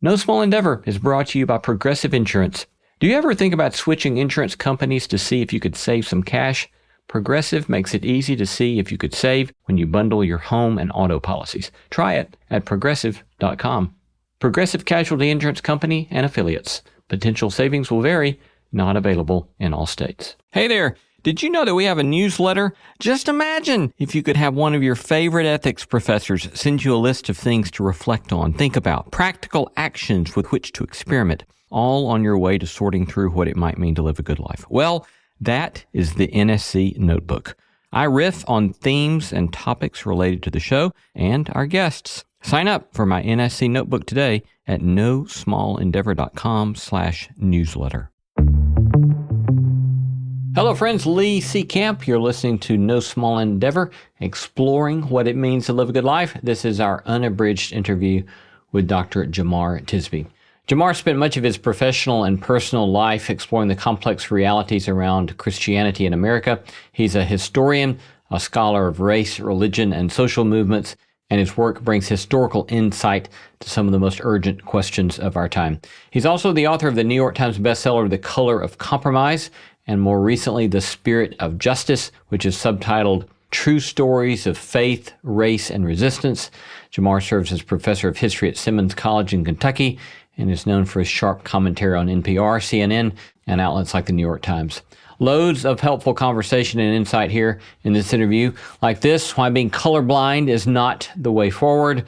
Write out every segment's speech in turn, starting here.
No Small Endeavor is brought to you by Progressive Insurance. Do you ever think about switching insurance companies to see if you could save some cash? Progressive makes it easy to see if you could save when you bundle your home and auto policies. Try it at progressive.com. Progressive Casualty Insurance Company and Affiliates. Potential savings will vary. Not available in all states. Hey there. Did you know that we have a newsletter? Just imagine if you could have one of your favorite ethics professors send you a list of things to reflect on, think about, practical actions with which to experiment, all on your way to sorting through what it might mean to live a good life. Well, that is the NSC Notebook. I riff on themes and topics related to the show and our guests. Sign up for my NSC Notebook today at nosmallendeavor.com/newsletter. Hello friends, Lee C. Camp. You're listening to No Small Endeavor, exploring what it means to live a good life. This is our unabridged interview with Dr. Jemar Tisby. Jemar spent much of his professional and personal life exploring the complex realities around Christianity in America. He's a historian, a scholar of race, religion, and social movements, and his work brings historical insight to some of the most urgent questions of our time. He's also the author of the New York Times bestseller, The Color of Compromise, and more recently, The Spirit of Justice, which is subtitled True Stories of Faith, Race, and Resistance. Jemar serves as professor of history at Simmons College in Kentucky and is known for his sharp commentary on NPR, CNN, and outlets like the New York Times. Loads of helpful conversation and insight here in this interview, like this: why being colorblind is not the way forward,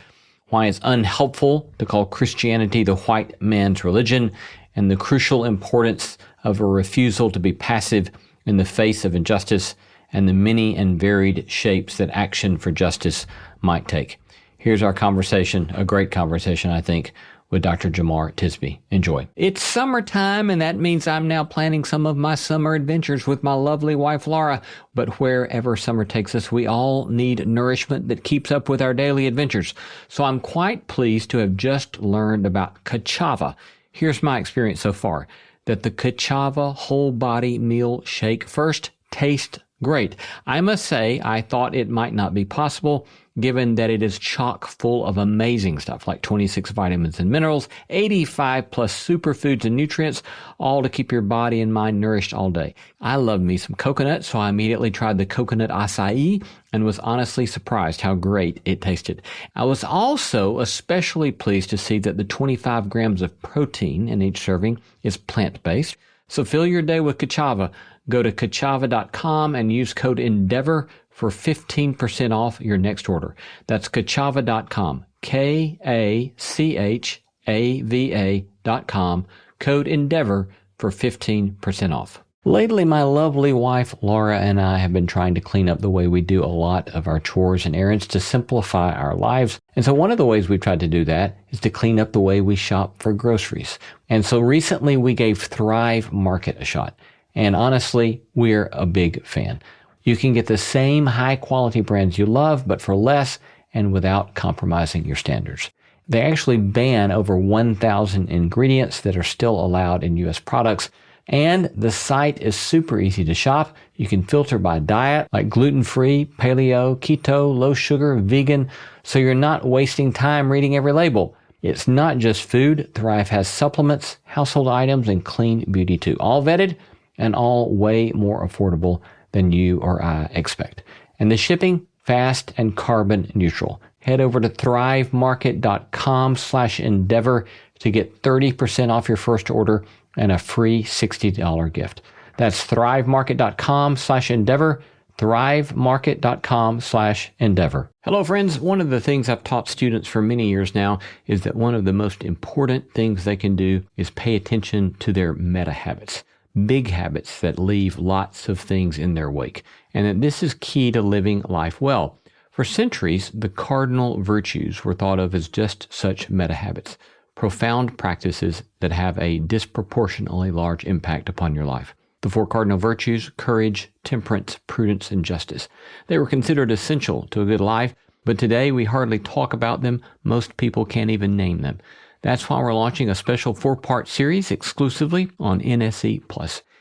why it's unhelpful to call Christianity the white man's religion, and the crucial importance of a refusal to be passive in the face of injustice, and the many and varied shapes that action for justice might take. Here's our conversation, a great conversation, I think, with Dr. Jemar Tisby. Enjoy. It's summertime, and that means I'm now planning some of my summer adventures with my lovely wife, Laura. But wherever summer takes us, we all need nourishment that keeps up with our daily adventures. So I'm quite pleased to have just learned about cassava. Here's my experience so far: that the cassava whole body meal shake first tastes great. I must say, I thought it might not be possible, given that it is chock full of amazing stuff like 26 vitamins and minerals, 85 plus superfoods and nutrients, all to keep your body and mind nourished all day. I love me some coconut, so I immediately tried the coconut acai and was honestly surprised how great it tasted. I was also especially pleased to see that the 25 grams of protein in each serving is plant-based. So fill your day with cassava. Go to cassava.com and use code ENDEAVOR for 15% off your next order. That's cassava.com, KACHAVA.com, code ENDEAVOR for 15% off. Lately, my lovely wife, Laura, and I have been trying to clean up the way we do a lot of our chores and errands to simplify our lives. And so one of the ways we've tried to do that is to clean up the way we shop for groceries. And so recently we gave Thrive Market a shot. And honestly, we're a big fan. You can get the same high-quality brands you love, but for less and without compromising your standards. They actually ban over 1,000 ingredients that are still allowed in U.S. products, and the site is super easy to shop. You can filter by diet, like gluten-free, paleo, keto, low sugar, vegan, so you're not wasting time reading every label. It's not just food. Thrive has supplements, household items, and clean beauty too. All vetted and all way more affordable than you or I expect. And the shipping, fast and carbon neutral. Head over to thrivemarket.com/endeavor to get 30% off your first order and a free $60 gift. That's thrivemarket.com/endeavor, thrivemarket.com/endeavor. Hello friends, one of the things I've taught students for many years now is that one of the most important things they can do is pay attention to their meta habits. Big habits that leave lots of things in their wake, and that this is key to living life well. For centuries, the cardinal virtues were thought of as just such meta habits, profound practices that have a disproportionately large impact upon your life. The four cardinal virtues: courage, temperance, prudence, and justice. They were considered essential to a good life, but today we hardly talk about them. Most people can't even name them. That's why we're launching a special 4-part series exclusively on NSE+.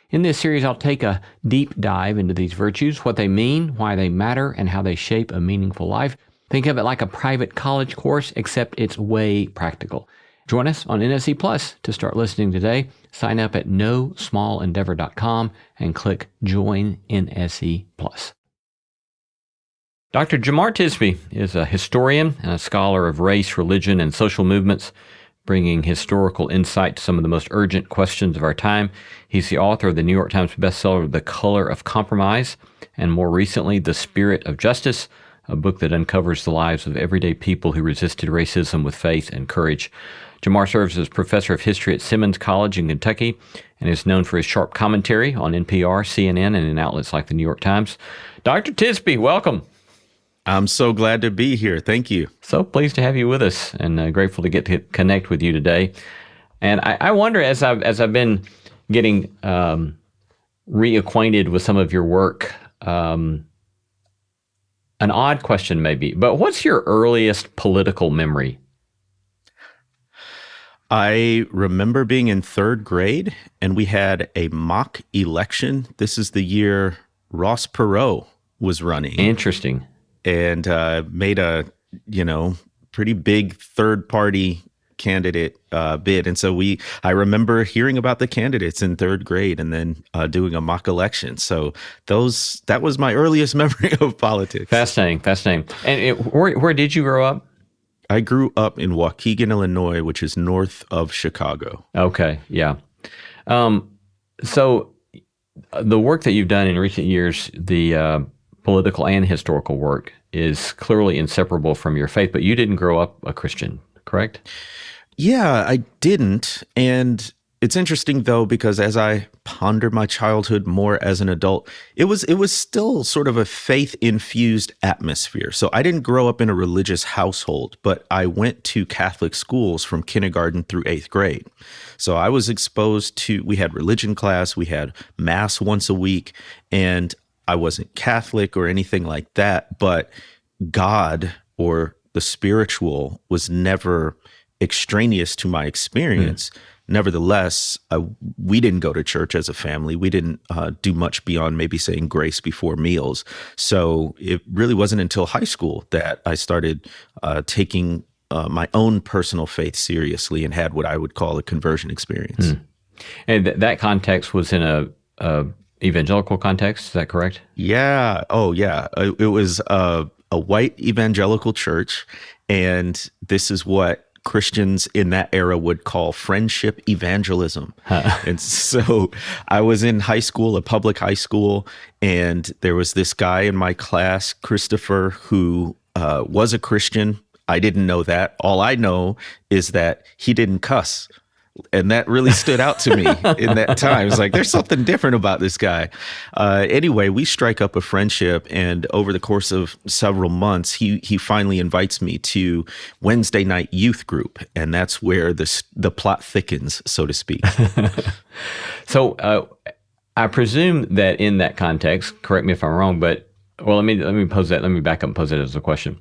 In this series, I'll take a deep dive into these virtues, what they mean, why they matter, and how they shape a meaningful life. Think of it like a private college course, except it's way practical. Join us on NSE Plus to start listening today. Sign up at nosmallendeavor.com and click Join NSE Plus. Dr. Jemar Tisby is a historian and a scholar of race, religion, and social movements, bringing historical insight to some of the most urgent questions of our time. He's the author of the New York Times bestseller, The Color of Compromise, and more recently, The Spirit of Justice, a book that uncovers the lives of everyday people who resisted racism with faith and courage. Jemar serves as professor of history at Simmons College in Kentucky and is known for his sharp commentary on NPR, CNN, and in outlets like the New York Times. Dr. Tisby, welcome. I'm so glad to be here. Thank you. So pleased to have you with us, and grateful to get to connect with you today. And I wonder, as I've been getting reacquainted with some of your work, an odd question maybe, but what's your earliest political memory? I remember being in third grade, and we had a mock election. This is the year Ross Perot was running. Interesting. And made a, pretty big third-party candidate bid. And so I remember hearing about the candidates in third grade and then doing a mock election. So that was my earliest memory of politics. Fascinating. And where did you grow up? I grew up in Waukegan, Illinois, which is north of Chicago. Okay, yeah. So the work that you've done in recent years, the political and historical work, is clearly inseparable from your faith, but you didn't grow up a Christian, correct? Yeah, I didn't. And it's interesting, though, because as I ponder my childhood more as an adult, it was still sort of a faith-infused atmosphere. So I didn't grow up in a religious household, but I went to Catholic schools from kindergarten through 8th grade. So I was exposed we had religion class, we had mass once a week, and I wasn't Catholic or anything like that, but God or the spiritual was never extraneous to my experience. Nevertheless, we didn't go to church as a family. We didn't do much beyond maybe saying grace before meals. So it really wasn't until high school that I started taking my own personal faith seriously and had what I would call a conversion experience. And that context was in a evangelical context, is that correct? Yeah. Oh, yeah. It was a white evangelical church, and this is what Christians in that era would call friendship evangelism. And so I was in high school, a public high school, and there was this guy in my class, Christopher, who was a Christian. I didn't know that. All I know is that he didn't cuss. And that really stood out to me in that time. It's like, there's something different about this guy. Anyway, we strike up a friendship, and over the course of several months, he finally invites me to Wednesday night youth group, and that's where the plot thickens, so to speak. So I presume that in that context, correct me if I'm wrong, but let me pose that. Let me back up and pose it as a question.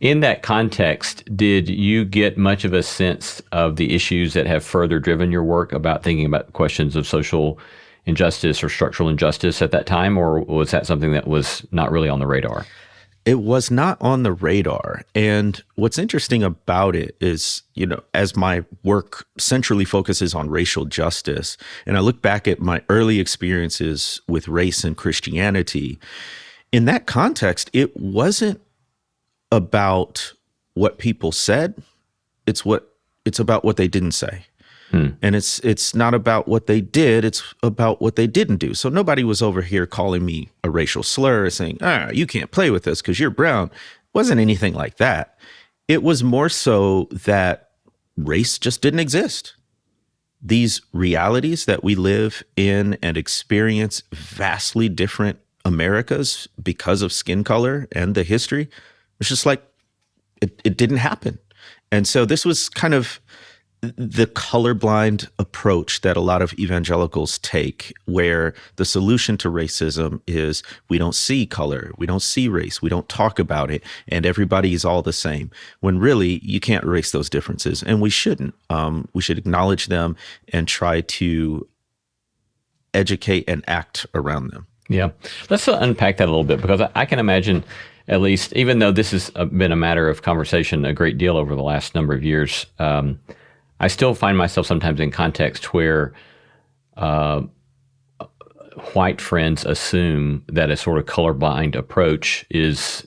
In that context, did you get much of a sense of the issues that have further driven your work about thinking about questions of social injustice or structural injustice at that time, or was that something that was not really on the radar? It was not on the radar. And what's interesting about it is, as my work centrally focuses on racial justice, and I look back at my early experiences with race and Christianity, in that context, it wasn't about what people said. It's about what they didn't say. And it's not about what they did, it's about what they didn't do. So nobody was over here calling me a racial slur, saying, you can't play with us because you're brown. It wasn't anything like that. It was more so that race just didn't exist. These realities that we live in and experience, vastly different Americas because of skin color and the history, it's just like it didn't happen. And so this was kind of the colorblind approach that a lot of evangelicals take, where the solution to racism is we don't see color, we don't see race, we don't talk about it, and everybody is all the same, when really you can't erase those differences, and we shouldn't. We should acknowledge them and try to educate and act around them. Yeah. Let's unpack that a little bit, because I can imagine, at least, even though this has been a matter of conversation a great deal over the last number of years, I still find myself sometimes in context where white friends assume that a sort of colorblind approach is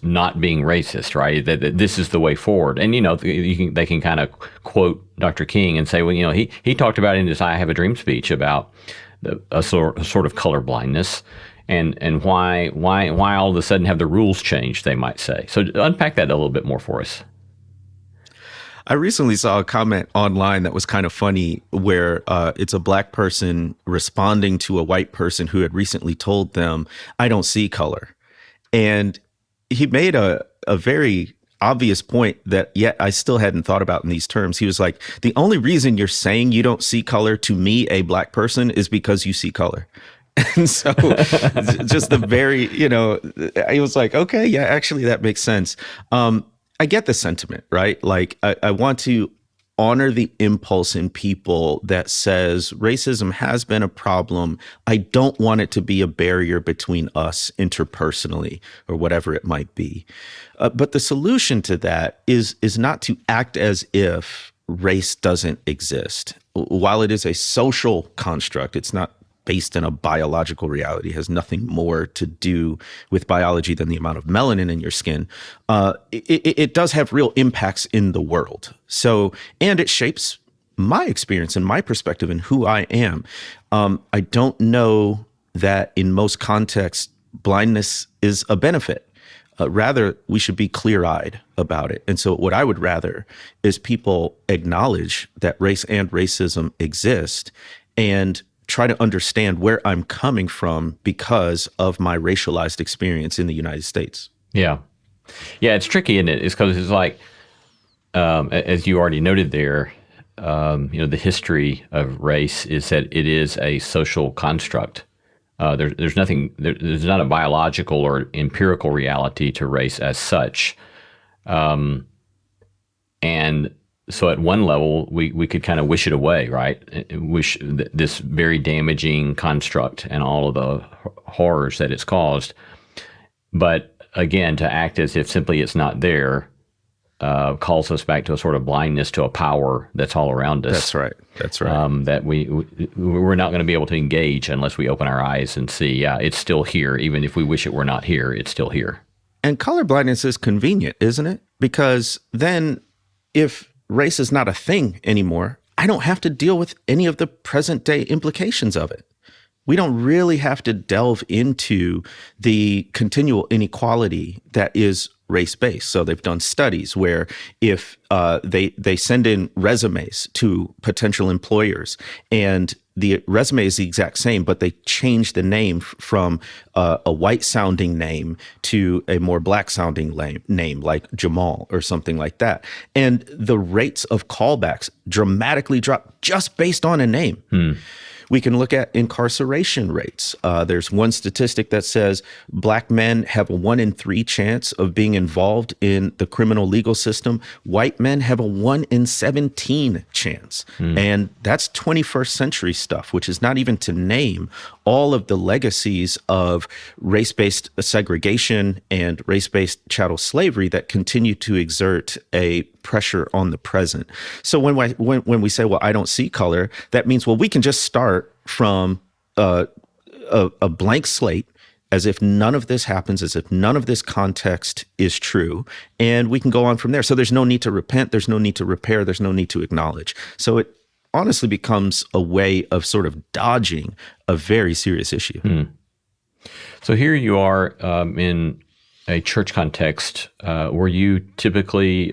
not being racist, right? That this is the way forward. And they can kind of quote Dr. King and say, well, he talked about in his "I Have a Dream" speech about a sort of colorblindness and why all of a sudden have the rules changed, they might say. So unpack that a little bit more for us. I recently saw a comment online that was kind of funny where it's a black person responding to a white person who had recently told them, "I don't see color." And he made a very obvious point that yet I still hadn't thought about in these terms. He was like, the only reason you're saying you don't see color to me, a black person, is because you see color. And so just the very, I was like, okay, yeah, actually that makes sense. I get the sentiment, right? Like I want to honor the impulse in people that says racism has been a problem. I don't want it to be a barrier between us interpersonally or whatever it might be. But the solution to that is not to act as if race doesn't exist. While it is a social construct, it's not based in a biological reality, has nothing more to do with biology than the amount of melanin in your skin. It does have real impacts in the world. So, and it shapes my experience and my perspective and who I am. I don't know that in most contexts, blindness is a benefit. Rather, we should be clear-eyed about it. And so what I would rather is people acknowledge that race and racism exist and try to understand where I'm coming from because of my racialized experience in the United States. Yeah. Yeah, it's tricky, isn't it? It's because it's like, as you already noted there, the history of race is that it is a social construct. There's not a biological or empirical reality to race as such. And so at one level, we could kind of wish it away, right? Wish this very damaging construct and all of the horrors that it's caused. But again, to act as if simply it's not there calls us back to a sort of blindness to a power that's all around us. That's right. That's right. That we're not going to be able to engage unless we open our eyes and see, yeah, it's still here. Even if we wish it were not here, it's still here. And colorblindness is convenient, isn't it? Because then if race is not a thing anymore, I don't have to deal with any of the present day implications of it. We don't really have to delve into the continual inequality that is race-based. So they've done studies where if they send in resumes to potential employers and the resume is the exact same, but they change the name from a white-sounding name to a more black-sounding name like Jamal or something like that. And the rates of callbacks dramatically drop just based on a name. We can look at incarceration rates. There's one statistic that says black men have a 1 in 3 chance of being involved in the criminal legal system. White men have a 1 in 17 chance. And that's 21st century stuff, which is not even to name all of the legacies of race-based segregation and race-based chattel slavery that continue to exert a pressure on the present. So when we say, well, I don't see color, that means, well, we can just start from a blank slate as if none of this happens, as if none of this context is true, and we can go on from there. So there's no need to repent, there's no need to repair, there's no need to acknowledge. So it honestly becomes a way of sort of dodging a very serious issue. So here you are in a church context. Were you typically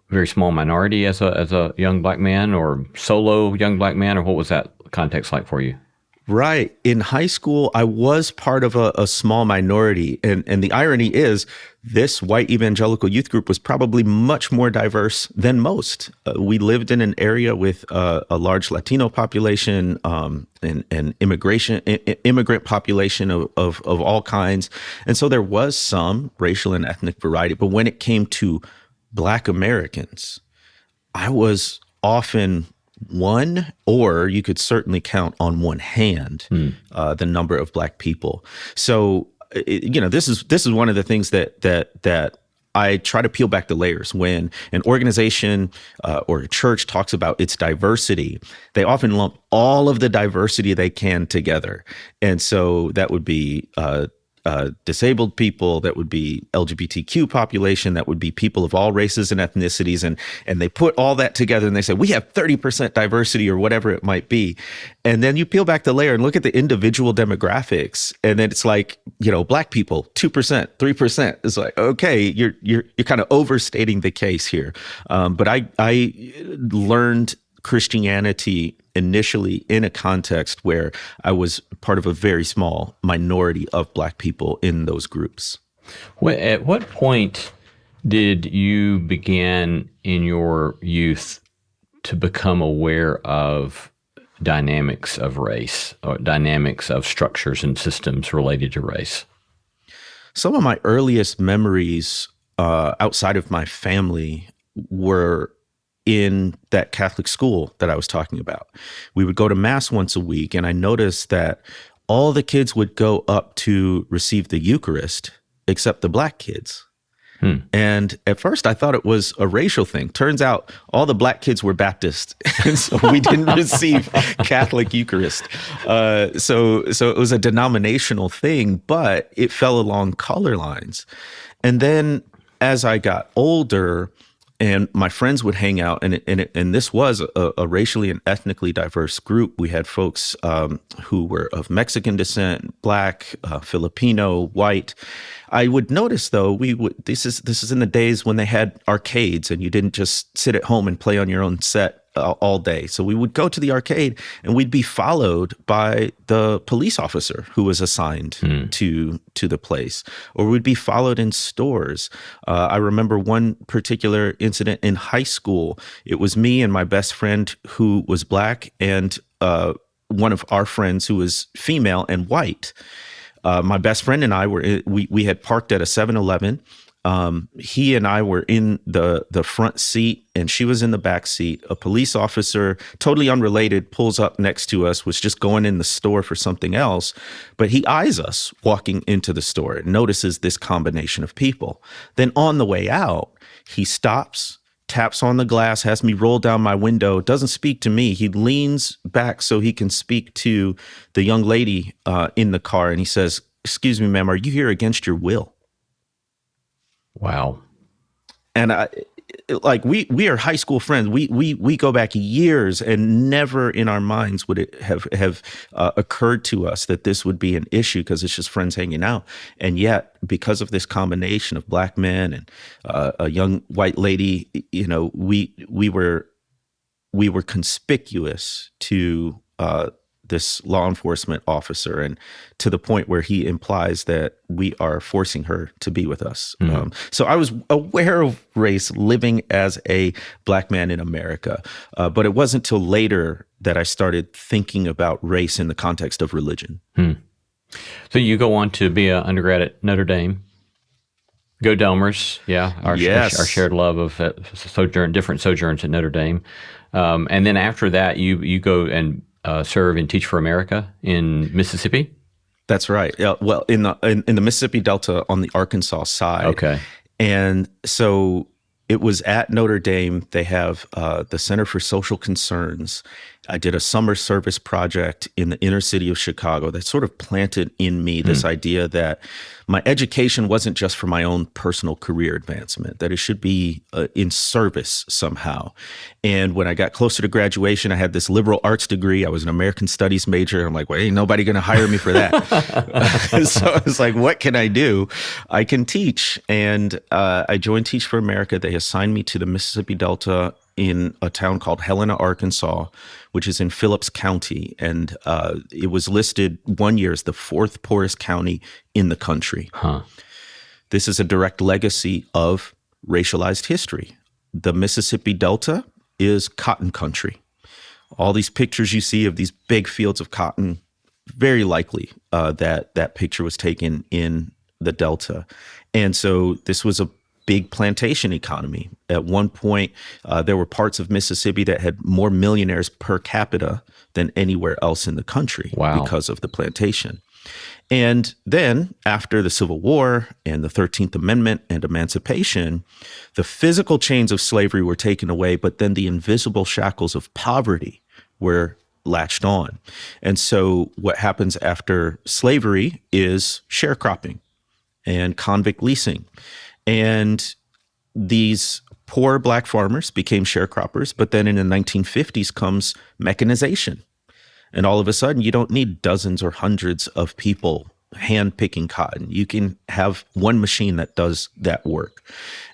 very small minority as a young black man, or solo young black man, or what was that context like for you? Right. In high school, I was part of a small minority. And the irony is this white evangelical youth group was probably much more diverse than most. We lived in an area with a large Latino population, and immigrant population of all kinds. And so there was some racial and ethnic variety. But when it came to Black Americans, I was often one, or you could certainly count on one hand the number of Black people. So, this is one of the things that I try to peel back the layers. When an organization or a church talks about its diversity, they often lump all of the diversity they can together. And so that would be disabled people, that would be LGBTQ population, that would be people of all races and ethnicities. And they put all that together and they say, we have 30% diversity or whatever it might be. And then you peel back the layer and look at the individual demographics. And then it's like, Black people, 2%, 3%. It's like, okay, you're kind of overstating the case here. But I learned Christianity initially in a context where I was part of a very small minority of Black people in those groups. At what point did you begin in your youth to become aware of dynamics of race or dynamics of structures and systems related to race? Some of my earliest memories outside of my family were in that Catholic school that I was talking about. We would go to Mass once a week, and I noticed that all the kids would go up to receive the Eucharist except the Black kids. And at first I thought it was a racial thing. Turns out all the Black kids were Baptist, and so we didn't receive Catholic Eucharist. So it was a denominational thing, but it fell along color lines. And then as I got older, and my friends would hang out, and this was a racially and ethnically diverse group. We had folks who were of Mexican descent, Black, Filipino, white. I would notice, though, this is in the days when they had arcades, and you didn't just sit at home and play on your own set all day. So we would go to the arcade, and we'd be followed by the police officer who was assigned to the place, or we'd be followed in stores. I remember one particular incident in high school. It was me and my best friend who was Black, and one of our friends who was female and white. My best friend and I we had parked at a 7-Eleven. He and I were in the front seat, and she was in the back seat. A police officer, totally unrelated, pulls up next to us, was just going in the store for something else. But he eyes us walking into the store and notices this combination of people. Then on the way out, he stops, taps on the glass, has me roll down my window, doesn't speak to me. He leans back so he can speak to the young lady in the car, and he says, "Excuse me, ma'am, are you here against your will?" Wow. And we are high school friends. We go back years, and never in our minds would it have occurred to us that this would be an issue, because it's just friends hanging out. And yet, because of this combination of Black men and a young white lady, we were conspicuous to this law enforcement officer, and to the point where he implies that we are forcing her to be with us. So I was aware of race living as a Black man in America, but it wasn't till later that I started thinking about race in the context of religion. So you go on to be an undergrad at Notre Dame. Go Domers, yeah. Our shared love of different sojourns at Notre Dame. And then after that, you go and serve and teach for America in Mississippi? That's right. Well, in the Mississippi Delta on the Arkansas side. Okay. And so it was at Notre Dame. They have the Center for Social Concerns. I did a summer service project in the inner city of Chicago that sort of planted in me this idea that my education wasn't just for my own personal career advancement, that it should be in service somehow. And when I got closer to graduation, I had this liberal arts degree. I was an American studies major. I'm like, well, ain't nobody going to hire me for that. So I was like, what can I do? I can teach. And I joined Teach for America. They assigned me to the Mississippi Delta in a town called Helena, Arkansas, which is in Phillips County. And it was listed one year as the fourth poorest county in the country. This is a direct legacy of racialized history. The Mississippi Delta is cotton country. All these pictures you see of these big fields of cotton, very likely that picture was taken in the Delta. And so this was a big plantation economy. At one point, there were parts of Mississippi that had more millionaires per capita than anywhere else in the country because of the plantation. And then after the Civil War and the 13th Amendment and emancipation, the physical chains of slavery were taken away, but then the invisible shackles of poverty were latched on. And so what happens after slavery is sharecropping and convict leasing. And these poor Black farmers became sharecroppers, but then in the 1950s comes mechanization. And all of a sudden, you don't need dozens or hundreds of people hand picking cotton. You can have one machine that does that work.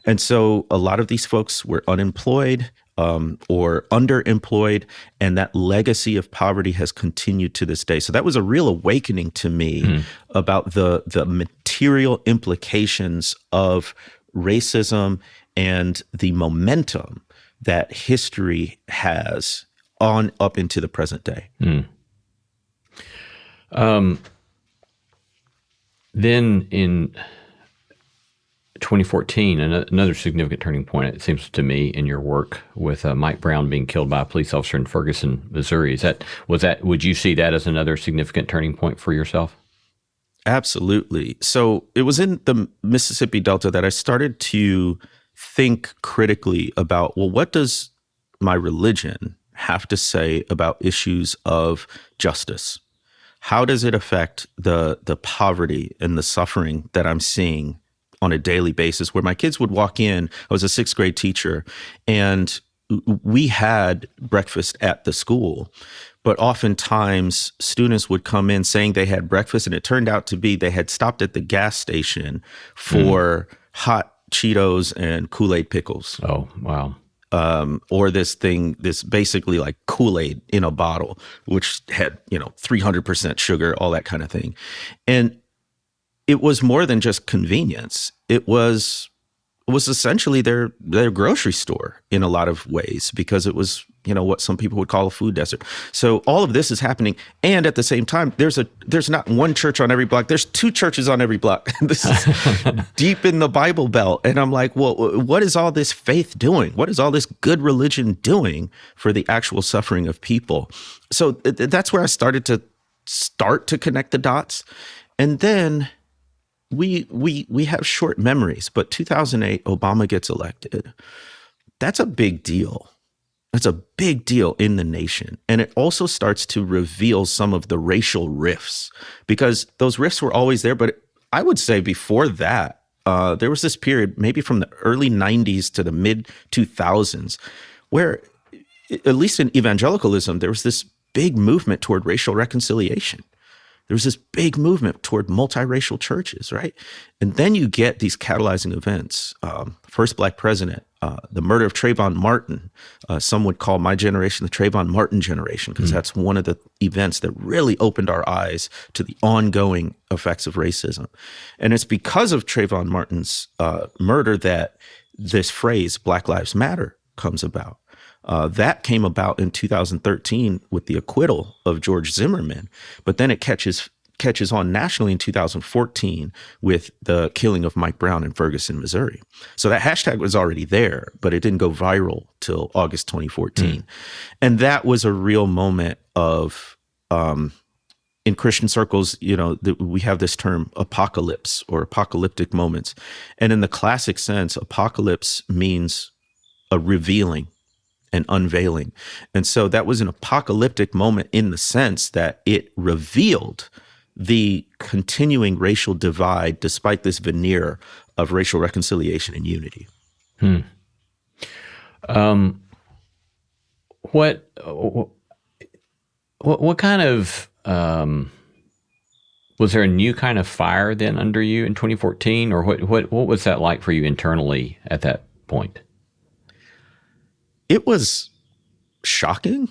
And so a lot of these folks were unemployed or underemployed, and that legacy of poverty has continued to this day. So that was a real awakening to me about the material implications of racism and the momentum that history has on up into the present day. Then in 2014, another significant turning point, it seems to me, in your work with Mike Brown being killed by a police officer in Ferguson, Missouri. Would you see that as another significant turning point for yourself? Absolutely. So it was in the Mississippi Delta that I started to think critically about, well, what does my religion have to say about issues of justice? How does it affect the poverty and the suffering that I'm seeing on a daily basis? Where my kids would walk in, I was a 6th grade teacher, and we had breakfast at the school, but oftentimes students would come in saying they had breakfast, and it turned out to be they had stopped at the gas station for hot Cheetos and Kool-Aid pickles. Oh, wow. Or this basically like Kool-Aid in a bottle, which had, 300% sugar, all that kind of thing. And it was more than just convenience. It was essentially their grocery store in a lot of ways, because it was, what some people would call a food desert. So all of this is happening. And at the same time, there's not one church on every block. There's 2 churches on every block. This is deep in the Bible Belt. And I'm like, well, what is all this faith doing? What is all this good religion doing for the actual suffering of people? So that's where I started to connect the dots. And then we have short memories, but 2008, Obama gets elected. That's a big deal. That's a big deal in the nation. And it also starts to reveal some of the racial rifts, because those rifts were always there. But I would say before that, there was this period, maybe from the early 90s to the mid 2000s, where, at least in evangelicalism, there was this big movement toward racial reconciliation. There was this big movement toward multiracial churches, right? And then you get these catalyzing events. First Black president, the murder of Trayvon Martin. Some would call my generation the Trayvon Martin generation, because that's one of the events that really opened our eyes to the ongoing effects of racism. And it's because of Trayvon Martin's murder that this phrase, Black Lives Matter, comes about. That came about in 2013 with the acquittal of George Zimmerman, but then it catches on nationally in 2014 with the killing of Mike Brown in Ferguson, Missouri. So that hashtag was already there, but it didn't go viral till August 2014. And that was a real moment of, in Christian circles, we have this term apocalypse or apocalyptic moments. And in the classic sense, apocalypse means a revealing and unveiling. And so that was an apocalyptic moment in the sense that it revealed the continuing racial divide despite this veneer of racial reconciliation and unity. What kind of, was there a new kind of fire then under you in 2014, or what was that like for you internally at that point? It was shocking,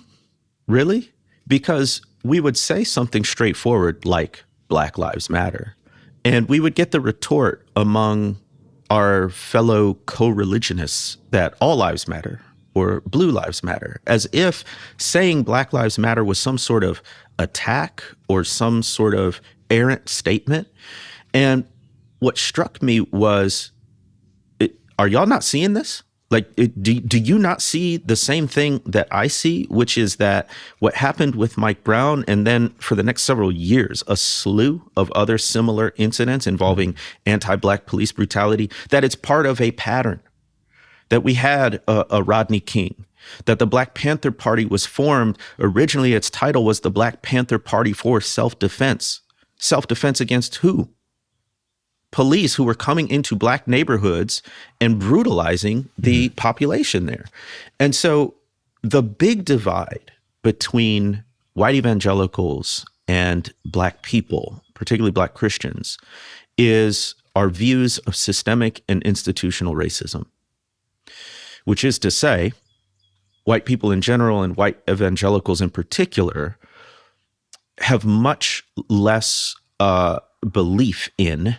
really, because we would say something straightforward like Black Lives Matter, and we would get the retort among our fellow co-religionists that all lives matter or blue lives matter, as if saying Black Lives Matter was some sort of attack or some sort of errant statement. And what struck me was, are y'all not seeing this? Like, do you not see the same thing that I see, which is that what happened with Mike Brown, and then for the next several years, a slew of other similar incidents involving anti-Black police brutality, that it's part of a pattern, that we had a Rodney King, that the Black Panther Party was formed. Originally, its title was the Black Panther Party for Self-Defense. Self-defense against who? Police who were coming into Black neighborhoods and brutalizing the population there. And so the big divide between white evangelicals and Black people, particularly Black Christians, is our views of systemic and institutional racism, which is to say, white people in general and white evangelicals in particular have much less belief in,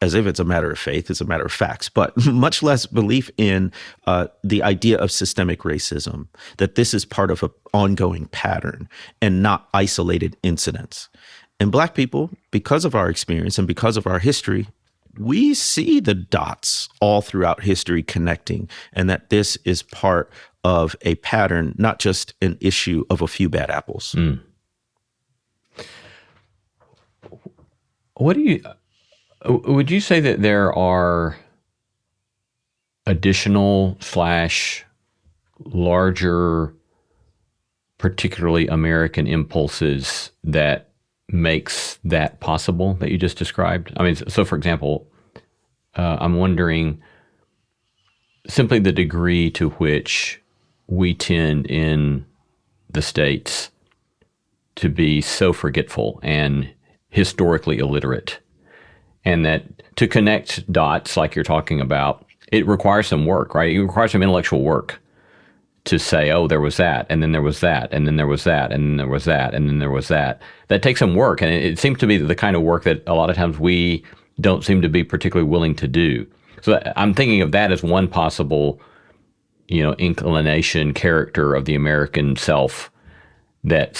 as if it's a matter of faith, it's a matter of facts, but much less belief in the idea of systemic racism, that this is part of an ongoing pattern and not isolated incidents. And Black people, because of our experience and because of our history, we see the dots all throughout history connecting, and that this is part of a pattern, not just an issue of a few bad apples. Would you say that there are additional / larger, particularly American impulses that makes that possible that you just described? I mean, so for example, I'm wondering simply the degree to which we tend in the States to be so forgetful and historically illiterate. And that to connect dots, like you're talking about, it requires some work, right? It requires some intellectual work to say, oh, there was that, and then there was that, and then there was that, and then there was that, and then there was that. That takes some work, and it seems to be the kind of work that a lot of times we don't seem to be particularly willing to do. So I'm thinking of that as one possible, inclination, character of the American self that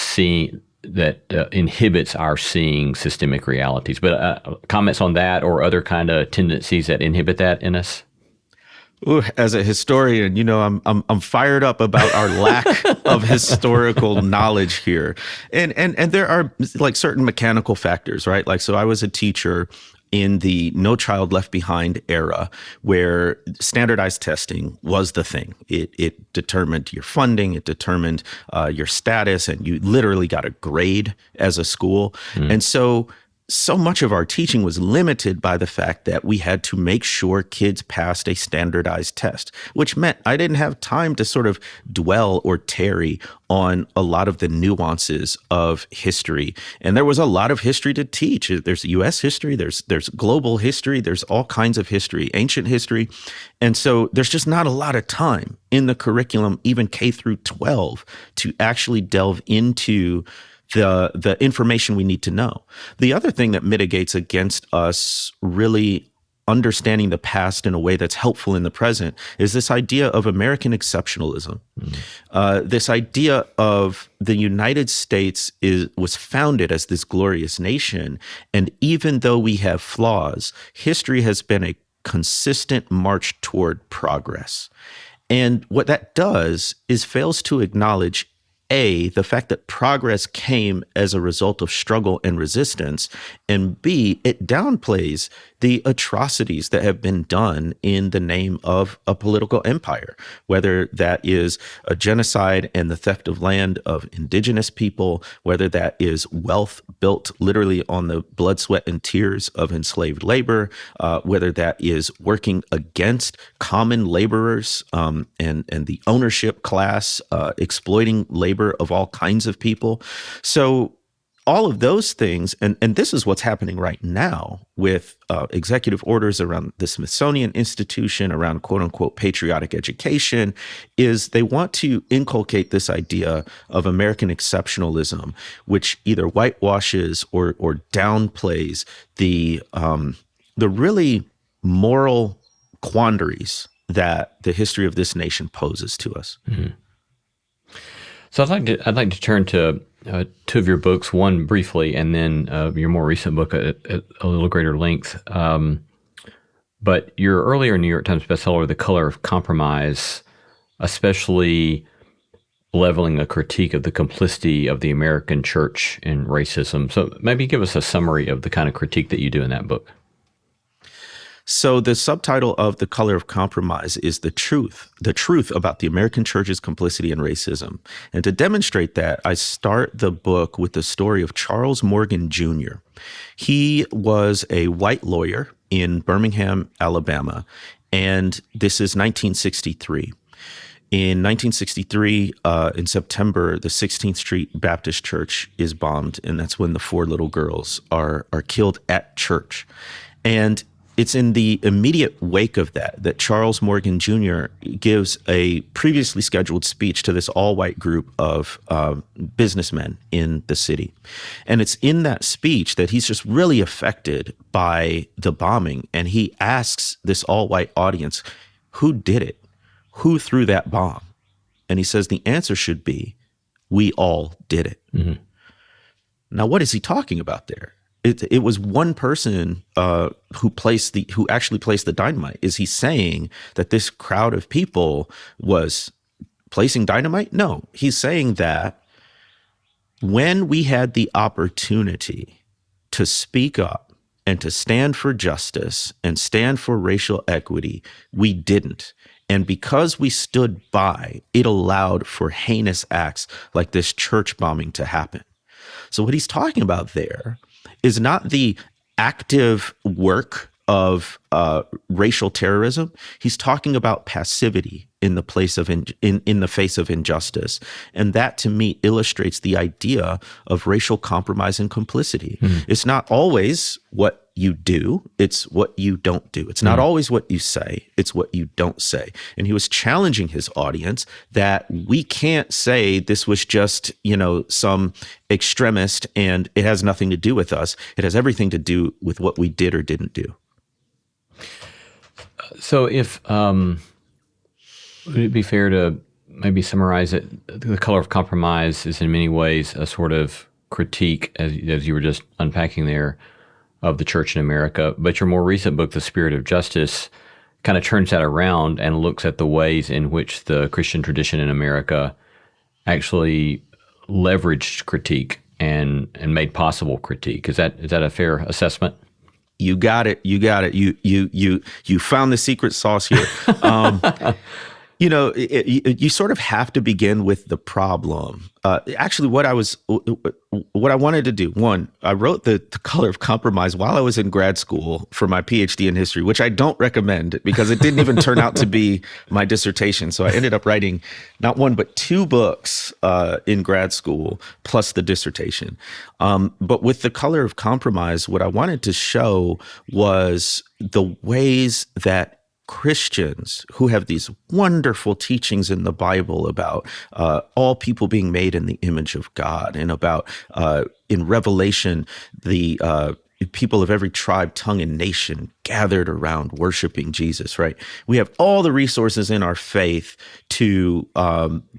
inhibits our seeing systemic realities. But comments on that or other kind of tendencies that inhibit that in us? Ooh, as a historian, I'm fired up about our lack of historical knowledge here, and there are like certain mechanical factors, right? Like, so I was a teacher in the No Child Left Behind era, where standardized testing was the thing. It determined your funding, it determined your status, and you literally got a grade as a school. And so much of our teaching was limited by the fact that we had to make sure kids passed a standardized test, which meant I didn't have time to sort of dwell or tarry on a lot of the nuances of history. And there was a lot of history to teach. There's U.S. history, there's global history, there's all kinds of history, ancient history. And so there's just not a lot of time in the curriculum, even K through 12, to actually delve into the information we need to know. The other thing that mitigates against us really understanding the past in a way that's helpful in the present is this idea of American exceptionalism. This idea of the United States was founded as this glorious nation, and even though we have flaws, history has been a consistent march toward progress. And what that does is fails to acknowledge the fact that progress came as a result of struggle and resistance, and B, it downplays the atrocities that have been done in the name of a political empire, whether that is a genocide and the theft of land of indigenous people, whether that is wealth built literally on the blood, sweat, and tears of enslaved labor, whether that is working against common laborers and the ownership class, exploiting labor of all kinds of people. So all of those things, and this is what's happening right now with executive orders around the Smithsonian Institution, around quote unquote patriotic education, is they want to inculcate this idea of American exceptionalism, which either whitewashes or downplays the really moral quandaries that the history of this nation poses to us. Mm-hmm. So I'd like to turn to two of your books, one briefly, and then your more recent book at a little greater length. But your earlier New York Times bestseller, The Color of Compromise, especially leveling a critique of the complicity of the American church in racism. So maybe give us a summary of the kind of critique that you do in that book. So the subtitle of The Color of Compromise is the truth about the American church's complicity in racism. And to demonstrate that, I start the book with the story of Charles Morgan Jr. He was a white lawyer in Birmingham, Alabama, and this is 1963. In 1963, in September, the 16th Street Baptist Church is bombed, and that's when the 4 little girls are killed at church. And it's in the immediate wake of that Charles Morgan Jr. gives a previously scheduled speech to this all-white group of businessmen in the city. And it's in that speech that he's just really affected by the bombing. And he asks this all-white audience, who did it? Who threw that bomb? And he says the answer should be, we all did it. Mm-hmm. Now, what is he talking about there? It was one person who actually placed the dynamite. Is he saying that this crowd of people was placing dynamite? No, he's saying that when we had the opportunity to speak up and to stand for justice and stand for racial equity, we didn't. And because we stood by, it allowed for heinous acts like this church bombing to happen. So what he's talking about there is not the active work of racial terrorism. He's talking about passivity in the place of in the face of injustice, and that to me illustrates the idea of racial compromise and complicity. Mm-hmm. It's not always what you do; it's what you don't do. It's not always what you say; it's what you don't say. And he was challenging his audience that we can't say this was just some extremist and it has nothing to do with us. It has everything to do with what we did or didn't do. So if would it be fair to maybe summarize it? The Color of Compromise is in many ways a sort of critique, as you were just unpacking there, of the church in America. But your more recent book, The Spirit of Justice, kind of turns that around and looks at the ways in which the Christian tradition in America actually leveraged critique and made possible critique. Is that a fair assessment? You got it. You found the secret sauce here. You sort of have to begin with the problem. Actually, what I wanted to do, one, I wrote the Color of Compromise while I was in grad school for my PhD in history, which I don't recommend because it didn't even turn out to be my dissertation. So I ended up writing not one, but 2 books in grad school, plus the dissertation. But with the Color of Compromise, what I wanted to show was the ways that Christians who have these wonderful teachings in the Bible about all people being made in the image of God, and about in Revelation, the people of every tribe, tongue, and nation gathered around worshiping Jesus, right? We have all the resources in our faith to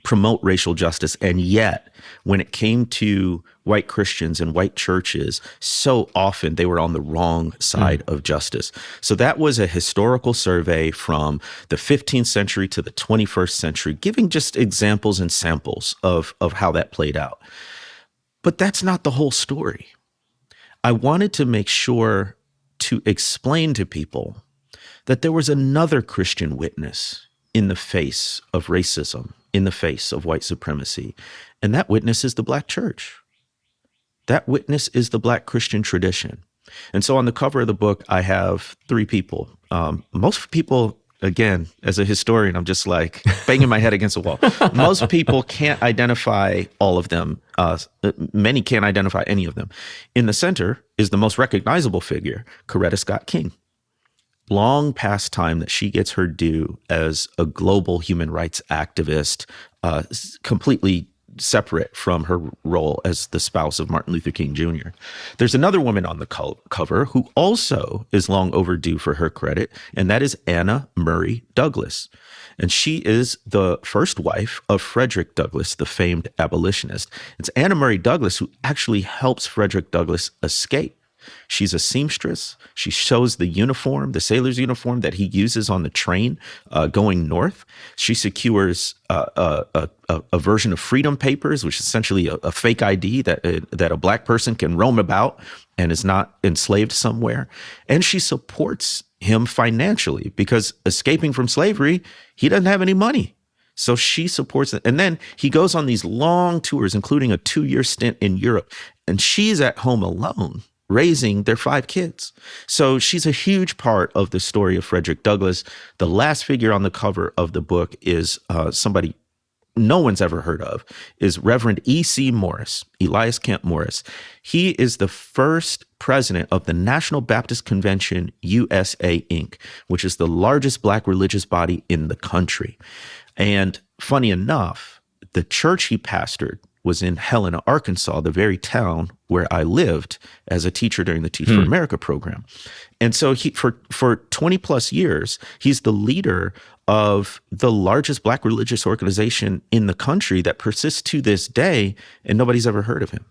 promote racial justice. And yet, when it came to white Christians and white churches, so often they were on the wrong side of justice. So that was a historical survey from the 15th century to the 21st century, giving just examples and samples of how that played out. But that's not the whole story. I wanted to make sure to explain to people that there was another Christian witness in the face of racism, in the face of white supremacy, and that witness is the Black church. That witness is the Black Christian tradition. And so on the cover of the book, I have 3 people. Most people, again, as a historian, I'm just like banging my head against a wall. Most people can't identify all of them. Many can't identify any of them. In the center is the most recognizable figure, Coretta Scott King. Long past time that she gets her due as a global human rights activist, completely separate from her role as the spouse of Martin Luther King Jr. There's another woman on the cover who also is long overdue for her credit, and that is Anna Murray Douglas. And she is the first wife of Frederick Douglass, the famed abolitionist. It's Anna Murray Douglas who actually helps Frederick Douglass escape. She's a seamstress. She shows the uniform, the sailor's uniform that he uses on the train going north. She secures a version of freedom papers, which is essentially a fake ID that a black person can roam about and is not enslaved somewhere. And she supports him financially because escaping from slavery, he doesn't have any money. So she supports it. And then he goes on these long tours, including a 2-year stint in Europe. And she's at home alone, raising their 5 kids. So she's a huge part of the story of Frederick Douglass. The last figure on the cover of the book is somebody no one's ever heard of, is Reverend E.C. Morris, Elias Kemp Morris. He is the first president of the National Baptist Convention, USA, Inc., which is the largest black religious body in the country. And funny enough, the church he pastored was in Helena, Arkansas, the very town where I lived as a teacher during the Teach for America program. And so he, for 20 plus years, he's the leader of the largest black religious organization in the country that persists to this day, and nobody's ever heard of him.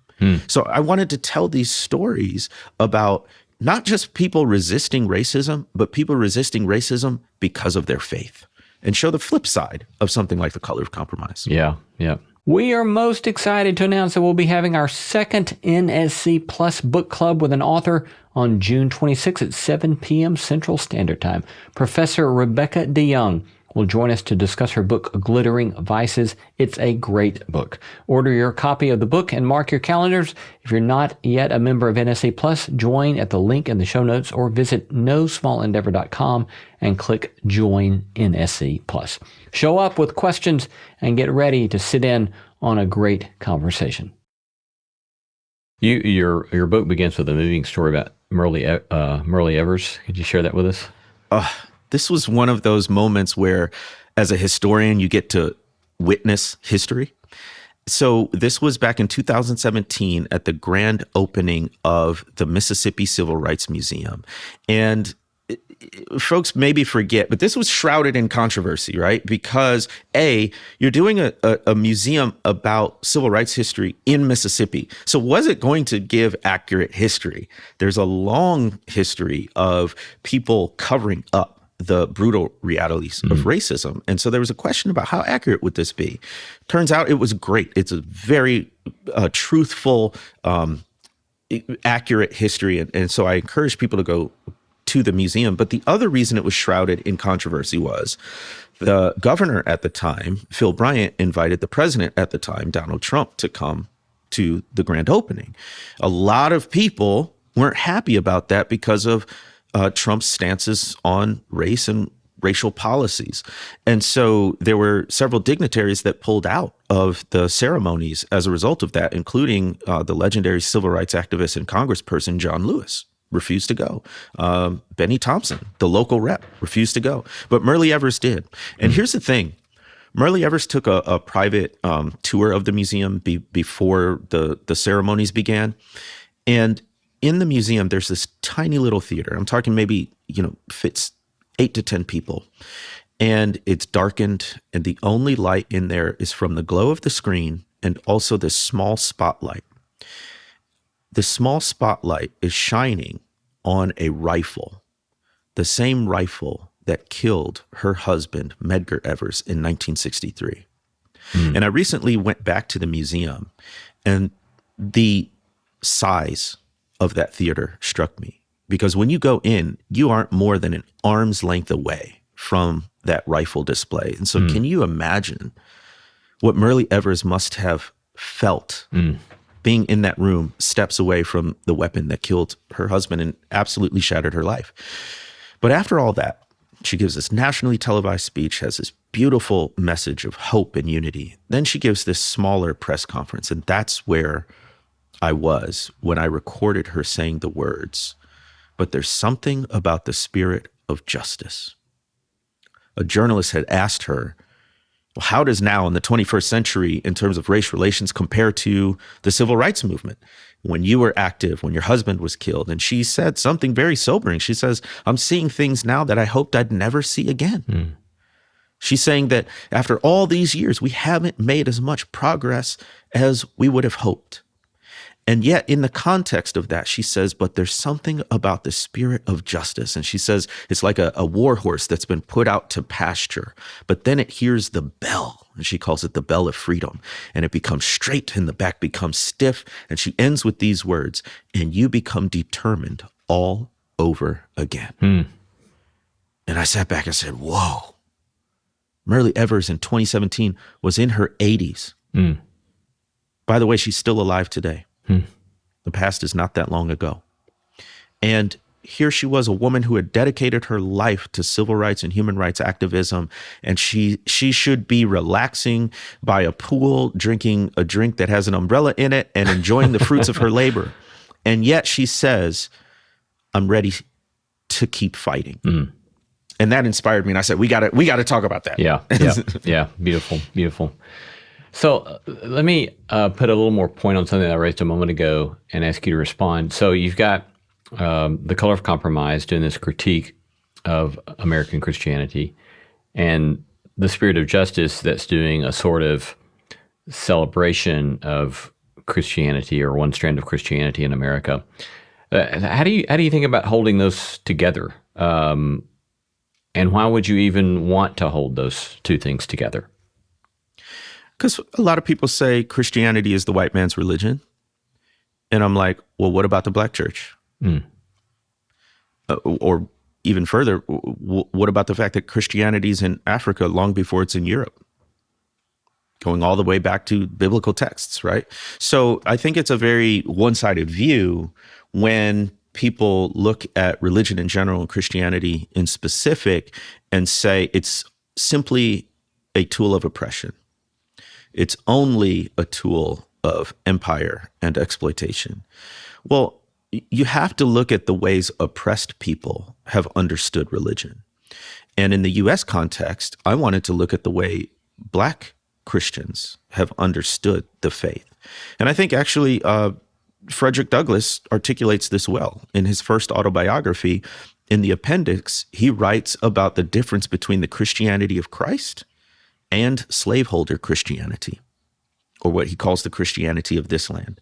So I wanted to tell these stories about not just people resisting racism, but people resisting racism because of their faith, and show the flip side of something like The Color of Compromise. Yeah. We are most excited to announce that we'll be having our second NSC Plus book club with an author on June 26th at 7 p.m. Central Standard Time. Professor Rebecca DeYoung will join us to discuss her book, Glittering Vices. It's a great book. Order your copy of the book and mark your calendars. If you're not yet a member of NSC Plus, join at the link in the show notes or visit nosmallendeavor.com and click Join NSC Plus. Show up with questions and get ready to sit in on a great conversation. Your book begins with a moving story about Myrlie Evers. Could you share that with us? This was one of those moments where, as a historian, you get to witness history. So this was back in 2017 at the grand opening of the Mississippi Civil Rights Museum. And folks maybe forget, but this was shrouded in controversy, right? Because you're doing a museum about civil rights history in Mississippi. So was it going to give accurate history? There's a long history of people covering up the brutal realities of racism. And so there was a question about how accurate would this be? Turns out it was great. It's a very truthful, accurate history. And so I encourage people to go to the museum. But the other reason it was shrouded in controversy was the governor at the time, Phil Bryant, invited the president at the time, Donald Trump, to come to the grand opening. A lot of people weren't happy about that because of Trump's stances on race and racial policies. And so there were several dignitaries that pulled out of the ceremonies as a result of that, including the legendary civil rights activist and congressperson John Lewis. Refused to go. Benny Thompson, the local rep, refused to go. But Myrlie Evers did. And here's the thing. Myrlie Evers took a private tour of the museum before the ceremonies began. And in the museum, there's this tiny little theater. I'm talking maybe, fits 8 to 10 people. And it's darkened. And the only light in there is from the glow of the screen and also this small spotlight. The small spotlight is shining on a rifle, the same rifle that killed her husband, Medgar Evers, in 1963. And I recently went back to the museum, and the size of that theater struck me. Because when you go in, you aren't more than an arm's length away from that rifle display. And so can you imagine what Myrlie Evers must have felt being in that room, steps away from the weapon that killed her husband and absolutely shattered her life? But after all that, she gives this nationally televised speech, has this beautiful message of hope and unity. Then she gives this smaller press conference. And that's where I was when I recorded her saying the words, "But there's something about the spirit of justice." A journalist had asked her, well, how does now in the 21st century, in terms of race relations, compare to the civil rights movement when you were active, when your husband was killed? And she said something very sobering. She says, "I'm seeing things now that I hoped I'd never see again." She's saying that after all these years, we haven't made as much progress as we would have hoped. And yet in the context of that, she says, but there's something about the spirit of justice. And she says it's like a war horse that's been put out to pasture, but then it hears the bell, and she calls it the bell of freedom, and it becomes straight and the back becomes stiff. And she ends with these words, and you become determined all over again. And I sat back and said, whoa. Myrlie Evers in 2017 was in her 80s. By the way, she's still alive today. The past is not that long ago. And here she was, a woman who had dedicated her life to civil rights and human rights activism. And she should be relaxing by a pool, drinking a drink that has an umbrella in it and enjoying the fruits of her labor. And yet she says, I'm ready to keep fighting. And that inspired me. And I said, we got to talk about that. Yeah. Beautiful. So let me put a little more point on something that I raised a moment ago and ask you to respond. So you've got The Color of Compromise doing this critique of American Christianity, and The Spirit of Justice that's doing a sort of celebration of Christianity, or one strand of Christianity in America. How do you think about holding those together? And why would you even want to hold those two things together? Because a lot of people say Christianity is the white man's religion. And I'm like, well, what about the black church? Or even further, what about the fact that Christianity is in Africa long before it's in Europe? Going all the way back to biblical texts, right? So I think it's a very one-sided view when people look at religion in general and Christianity in specific and say it's simply a tool of oppression. It's only a tool of empire and exploitation. Well, you have to look at the ways oppressed people have understood religion. And in the U.S. context, I wanted to look at the way Black Christians have understood the faith. And I think actually Frederick Douglass articulates this well. In his first autobiography, in the appendix, he writes about the difference between the Christianity of Christ and slaveholder Christianity, or what he calls the Christianity of this land.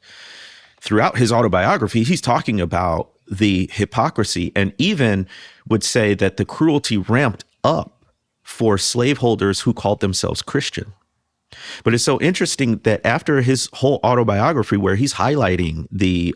Throughout his autobiography, he's talking about the hypocrisy, and even would say that the cruelty ramped up for slaveholders who called themselves Christian. But it's so interesting that after his whole autobiography, where he's highlighting the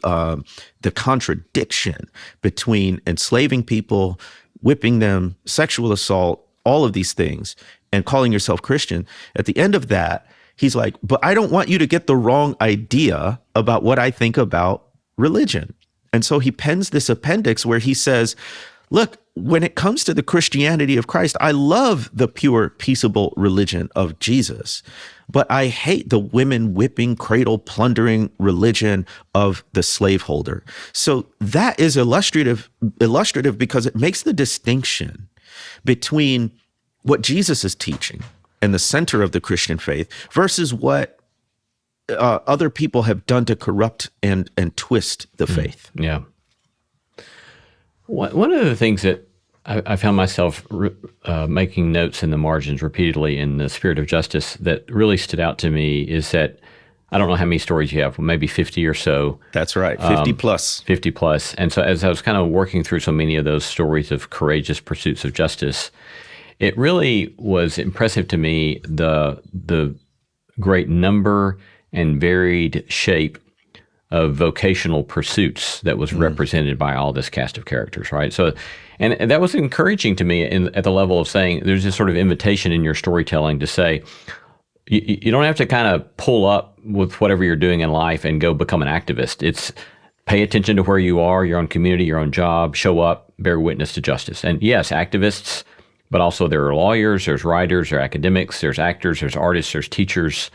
contradiction between enslaving people, whipping them, sexual assault, all of these things, and calling yourself Christian, at the end of that, he's like, but I don't want you to get the wrong idea about what I think about religion. And so he pens this appendix where he says, look, when it comes to the Christianity of Christ, I love the pure, peaceable religion of Jesus, but I hate the women whipping, cradle plundering religion of the slaveholder. So that is illustrative because it makes the distinction between what Jesus is teaching and the center of the Christian faith versus what other people have done to corrupt and twist the faith. Yeah. One of the things that I found myself making notes in the margins repeatedly in The Spirit of Justice that really stood out to me is that, I don't know how many stories you have, maybe 50 or so. That's right, 50 plus. 50 plus. And so as I was kind of working through so many of those stories of courageous pursuits of justice, it really was impressive to me the great number and varied shape of vocational pursuits that was represented by all this cast of characters, right? So, and that was encouraging to me at the level of saying there's this sort of invitation in your storytelling to say, you don't have to kind of pull up with whatever you're doing in life and go become an activist. It's pay attention to where you are, your own community, your own job, show up, bear witness to justice. And yes, activists, but also there are lawyers, there's writers, there are academics, there's actors, there's artists, there's teachers.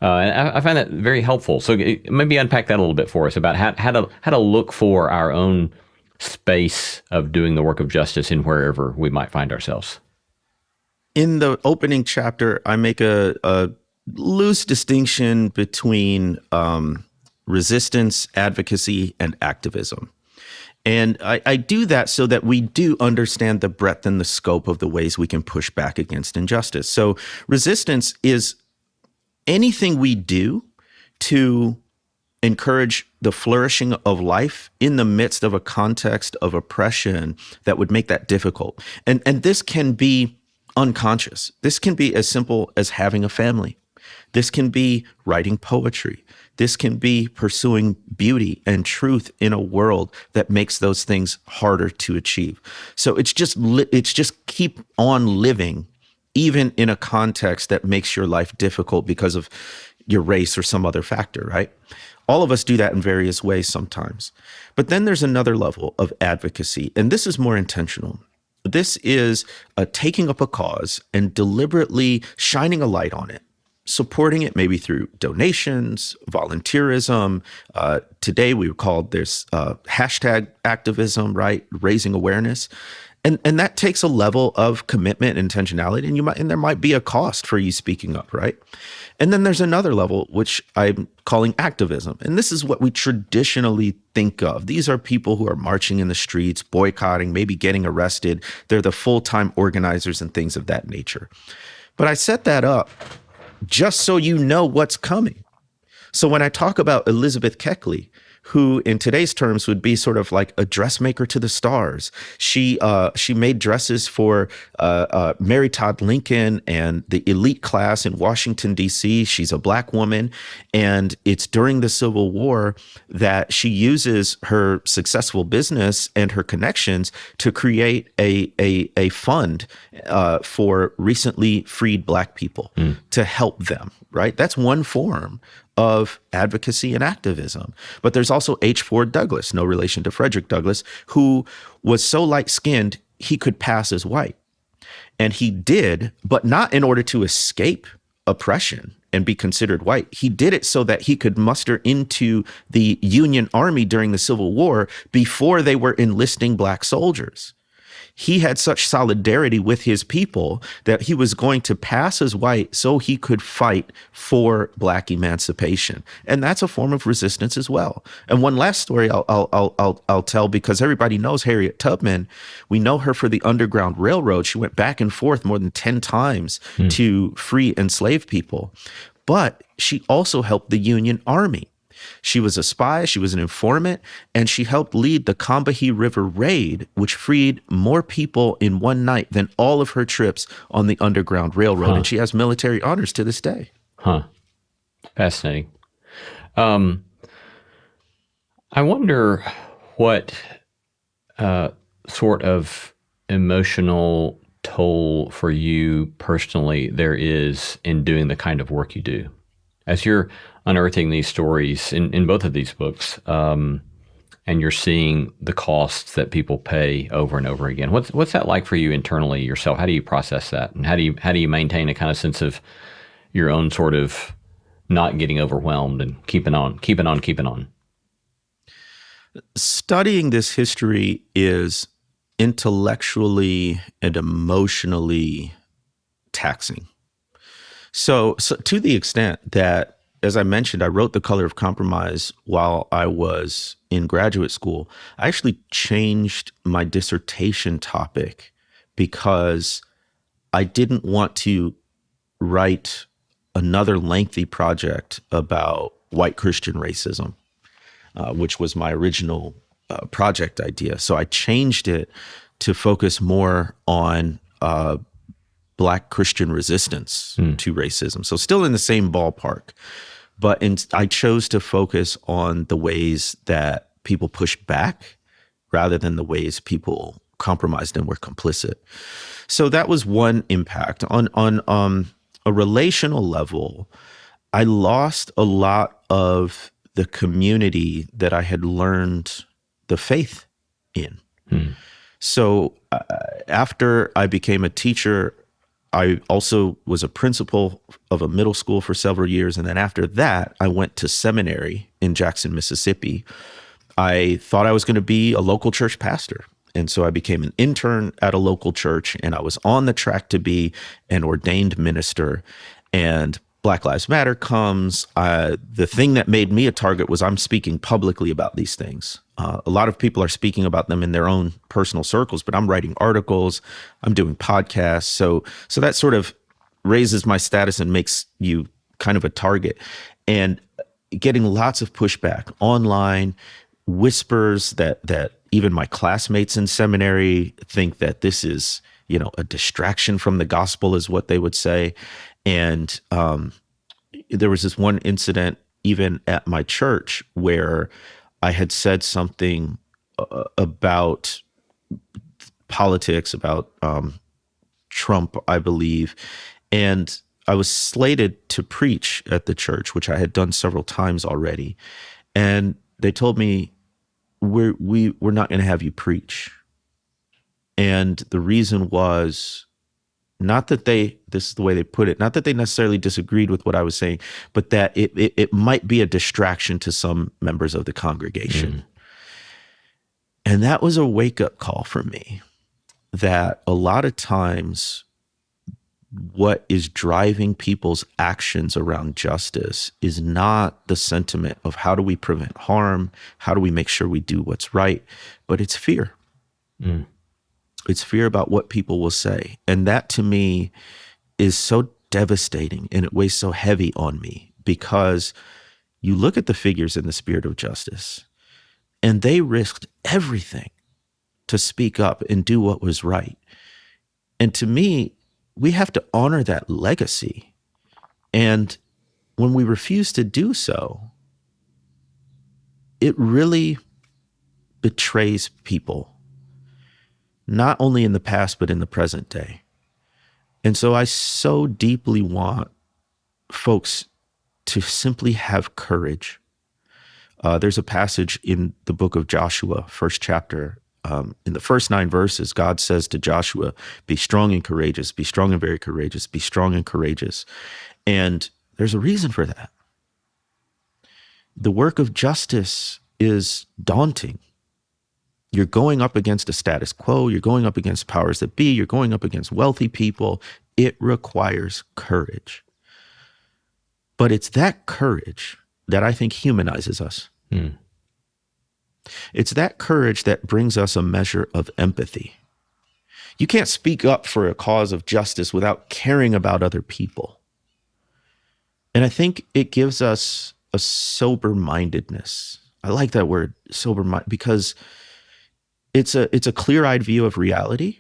And I find that very helpful. So maybe unpack that a little bit for us about how to look for our own space of doing the work of justice in wherever we might find ourselves. In the opening chapter, I make a loose distinction between resistance, advocacy, and activism. And I do that so that we do understand the breadth and the scope of the ways we can push back against injustice. So resistance is anything we do to encourage the flourishing of life in the midst of a context of oppression that would make that difficult. And this can be unconscious. This can be as simple as having a family. This can be writing poetry. This can be pursuing beauty and truth in a world that makes those things harder to achieve. So it's just keep on living, even in a context that makes your life difficult because of your race or some other factor, right? All of us do that in various ways sometimes. But then there's another level of advocacy, and this is more intentional. This is taking up a cause and deliberately shining a light on it, supporting it maybe through donations, volunteerism. Today we would call this hashtag activism, right? Raising awareness. And that takes a level of commitment and intentionality, and there might be a cost for you speaking up, right? And then there's another level, which I'm calling activism. And this is what we traditionally think of. These are people who are marching in the streets, boycotting, maybe getting arrested. They're the full-time organizers and things of that nature. But I set that up just so you know what's coming. So when I talk about Elizabeth Keckley, who in today's terms would be sort of like a dressmaker to the stars. She made dresses for Mary Todd Lincoln and the elite class in Washington, D.C. She's a Black woman. And it's during the Civil War that she uses her successful business and her connections to create a fund for recently freed Black people to help them, right? That's one form of advocacy and activism. But there's also H. Ford Douglass, no relation to Frederick Douglass, who was so light-skinned he could pass as white. And he did, but not in order to escape oppression and be considered white. He did it so that he could muster into the Union Army during the Civil War before they were enlisting Black soldiers. He had such solidarity with his people that he was going to pass as white so he could fight for Black emancipation. And that's a form of resistance as well. And one last story I'll tell, because everybody knows Harriet Tubman. We know her for the Underground Railroad. She went back and forth more than 10 times to free enslaved people. But she also helped the Union Army. She was a spy, she was an informant, and she helped lead the Combahee River Raid, which freed more people in one night than all of her trips on the Underground Railroad. And she has military honors to this day. Fascinating. I wonder what sort of emotional toll for you personally there is in doing the kind of work you do. As you're unearthing these stories in both of these books, and you're seeing the costs that people pay over and over again. What's that like for you internally yourself? How do you process that, and how do you maintain a kind of sense of your own sort of not getting overwhelmed and keeping on? Studying this history is intellectually and emotionally taxing. So to the extent that, as I mentioned, I wrote The Color of Compromise while I was in graduate school. I actually changed my dissertation topic because I didn't want to write another lengthy project about white Christian racism, which was my original project idea. So I changed it to focus more on Black Christian resistance to racism. So still in the same ballpark, but I chose to focus on the ways that people pushed back rather than the ways people compromised and were complicit. So that was one impact. On a relational level, I lost a lot of the community that I had learned the faith in. So after I became a teacher, I also was a principal of a middle school for several years. And then after that, I went to seminary in Jackson, Mississippi. I thought I was going to be a local church pastor. And so I became an intern at a local church, and I was on the track to be an ordained minister. And Black Lives Matter comes. The thing that made me a target was I'm speaking publicly about these things. A lot of people are speaking about them in their own personal circles, but I'm writing articles, I'm doing podcasts. So that sort of raises my status and makes you kind of a target. And getting lots of pushback online, whispers that even my classmates in seminary think that this is, a distraction from the gospel is what they would say. And there was this one incident even at my church where I had said something about politics, about Trump, I believe. And I was slated to preach at the church, which I had done several times already. And they told me, we're not going to have you preach. And the reason was not that this is the way they put it, not that they necessarily disagreed with what I was saying, but that it might be a distraction to some members of the congregation. And that was a wake-up call for me, that a lot of times what is driving people's actions around justice is not the sentiment of how do we prevent harm, how do we make sure we do what's right, but it's fear. It's fear about what people will say. And that to me is so devastating, and it weighs so heavy on me, because you look at the figures in the spirit of justice and they risked everything to speak up and do what was right. And to me, we have to honor that legacy. And when we refuse to do so, it really betrays people, not only in the past, but in the present day. And so I so deeply want folks to simply have courage. There's a passage in the book of Joshua, first chapter. In the first 9 verses, God says to Joshua, be strong and courageous, be strong and very courageous, be strong and courageous. And there's a reason for that. The work of justice is daunting. You're going up against a status quo. You're going up against powers that be. You're going up against wealthy people. It requires courage. But it's that courage that I think humanizes us. It's that courage that brings us a measure of empathy. You can't speak up for a cause of justice without caring about other people. And I think it gives us a sober-mindedness. I like that word, sober-minded, because it's a clear-eyed view of reality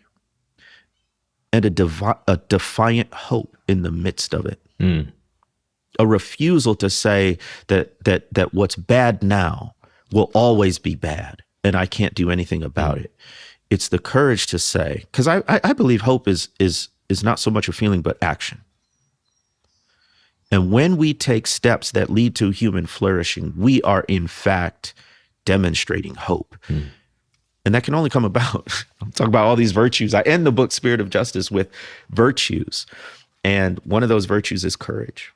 and a defiant hope in the midst of it. A refusal to say that what's bad now will always be bad and I can't do anything about it. It's the courage to say, because I believe hope is not so much a feeling, but action. And when we take steps that lead to human flourishing, we are in fact demonstrating hope. And that can only come about, I'm talking about all these virtues. I end the book Spirit of Justice with virtues. And one of those virtues is courage.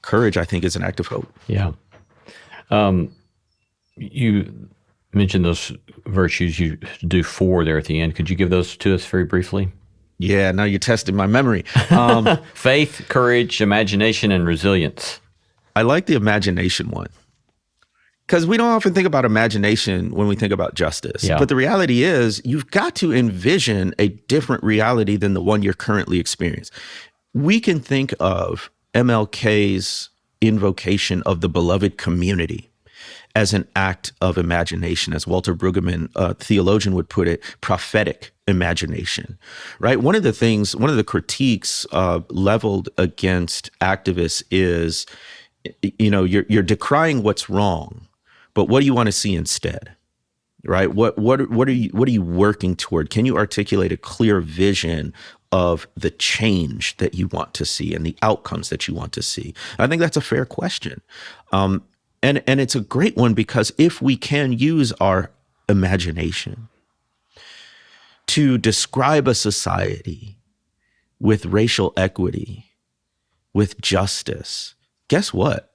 Courage, I think, is an act of hope. Yeah. You mentioned those virtues. You do 4 there at the end. Could you give those to us very briefly? Yeah, now you're testing my memory. Faith, courage, imagination, and resilience. I like the imagination one, because we don't often think about imagination when we think about justice. Yeah. But the reality is you've got to envision a different reality than the one you're currently experiencing. We can think of MLK's invocation of the beloved community as an act of imagination, as Walter Brueggemann, a theologian, would put it, prophetic imagination, right? One of the critiques leveled against activists is, you're decrying what's wrong, but what do you want to see instead, right? What are you working toward? Can you articulate a clear vision of the change that you want to see and the outcomes that you want to see? I think that's a fair question. And it's a great one, because if we can use our imagination to describe a society with racial equity, with justice, guess what?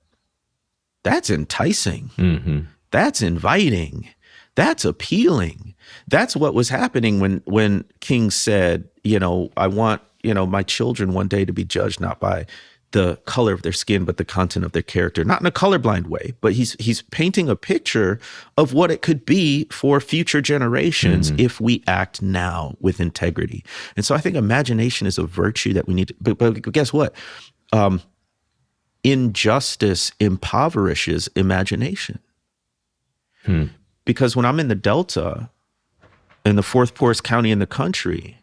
That's enticing. That's inviting. That's appealing. That's what was happening when King said, I want, my children one day to be judged not by the color of their skin, but the content of their character, not in a colorblind way, but he's painting a picture of what it could be for future generations if we act now with integrity. And so I think imagination is a virtue that we need to, but guess what? injustice impoverishes imagination. Because when I'm in the Delta, in the fourth poorest county in the country,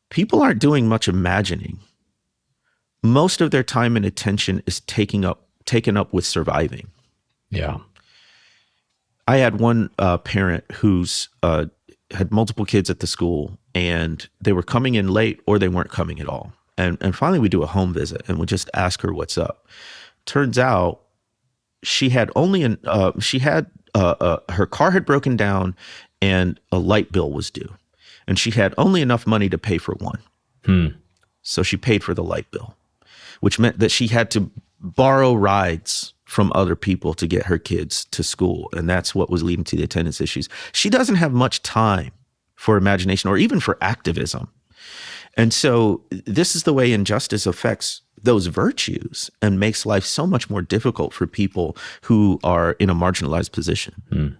people aren't doing much imagining. Most of their time and attention is taken up with surviving. Yeah. I had one parent who's had multiple kids at the school, and they were coming in late or they weren't coming at all. And finally we do a home visit and we just ask her what's up. Turns out she had her car had broken down and a light bill was due. And she had only enough money to pay for one. So she paid for the light bill, which meant that she had to borrow rides from other people to get her kids to school. And that's what was leading to the attendance issues. She doesn't have much time for imagination or even for activism. And so this is the way injustice affects those virtues and makes life so much more difficult for people who are in a marginalized position.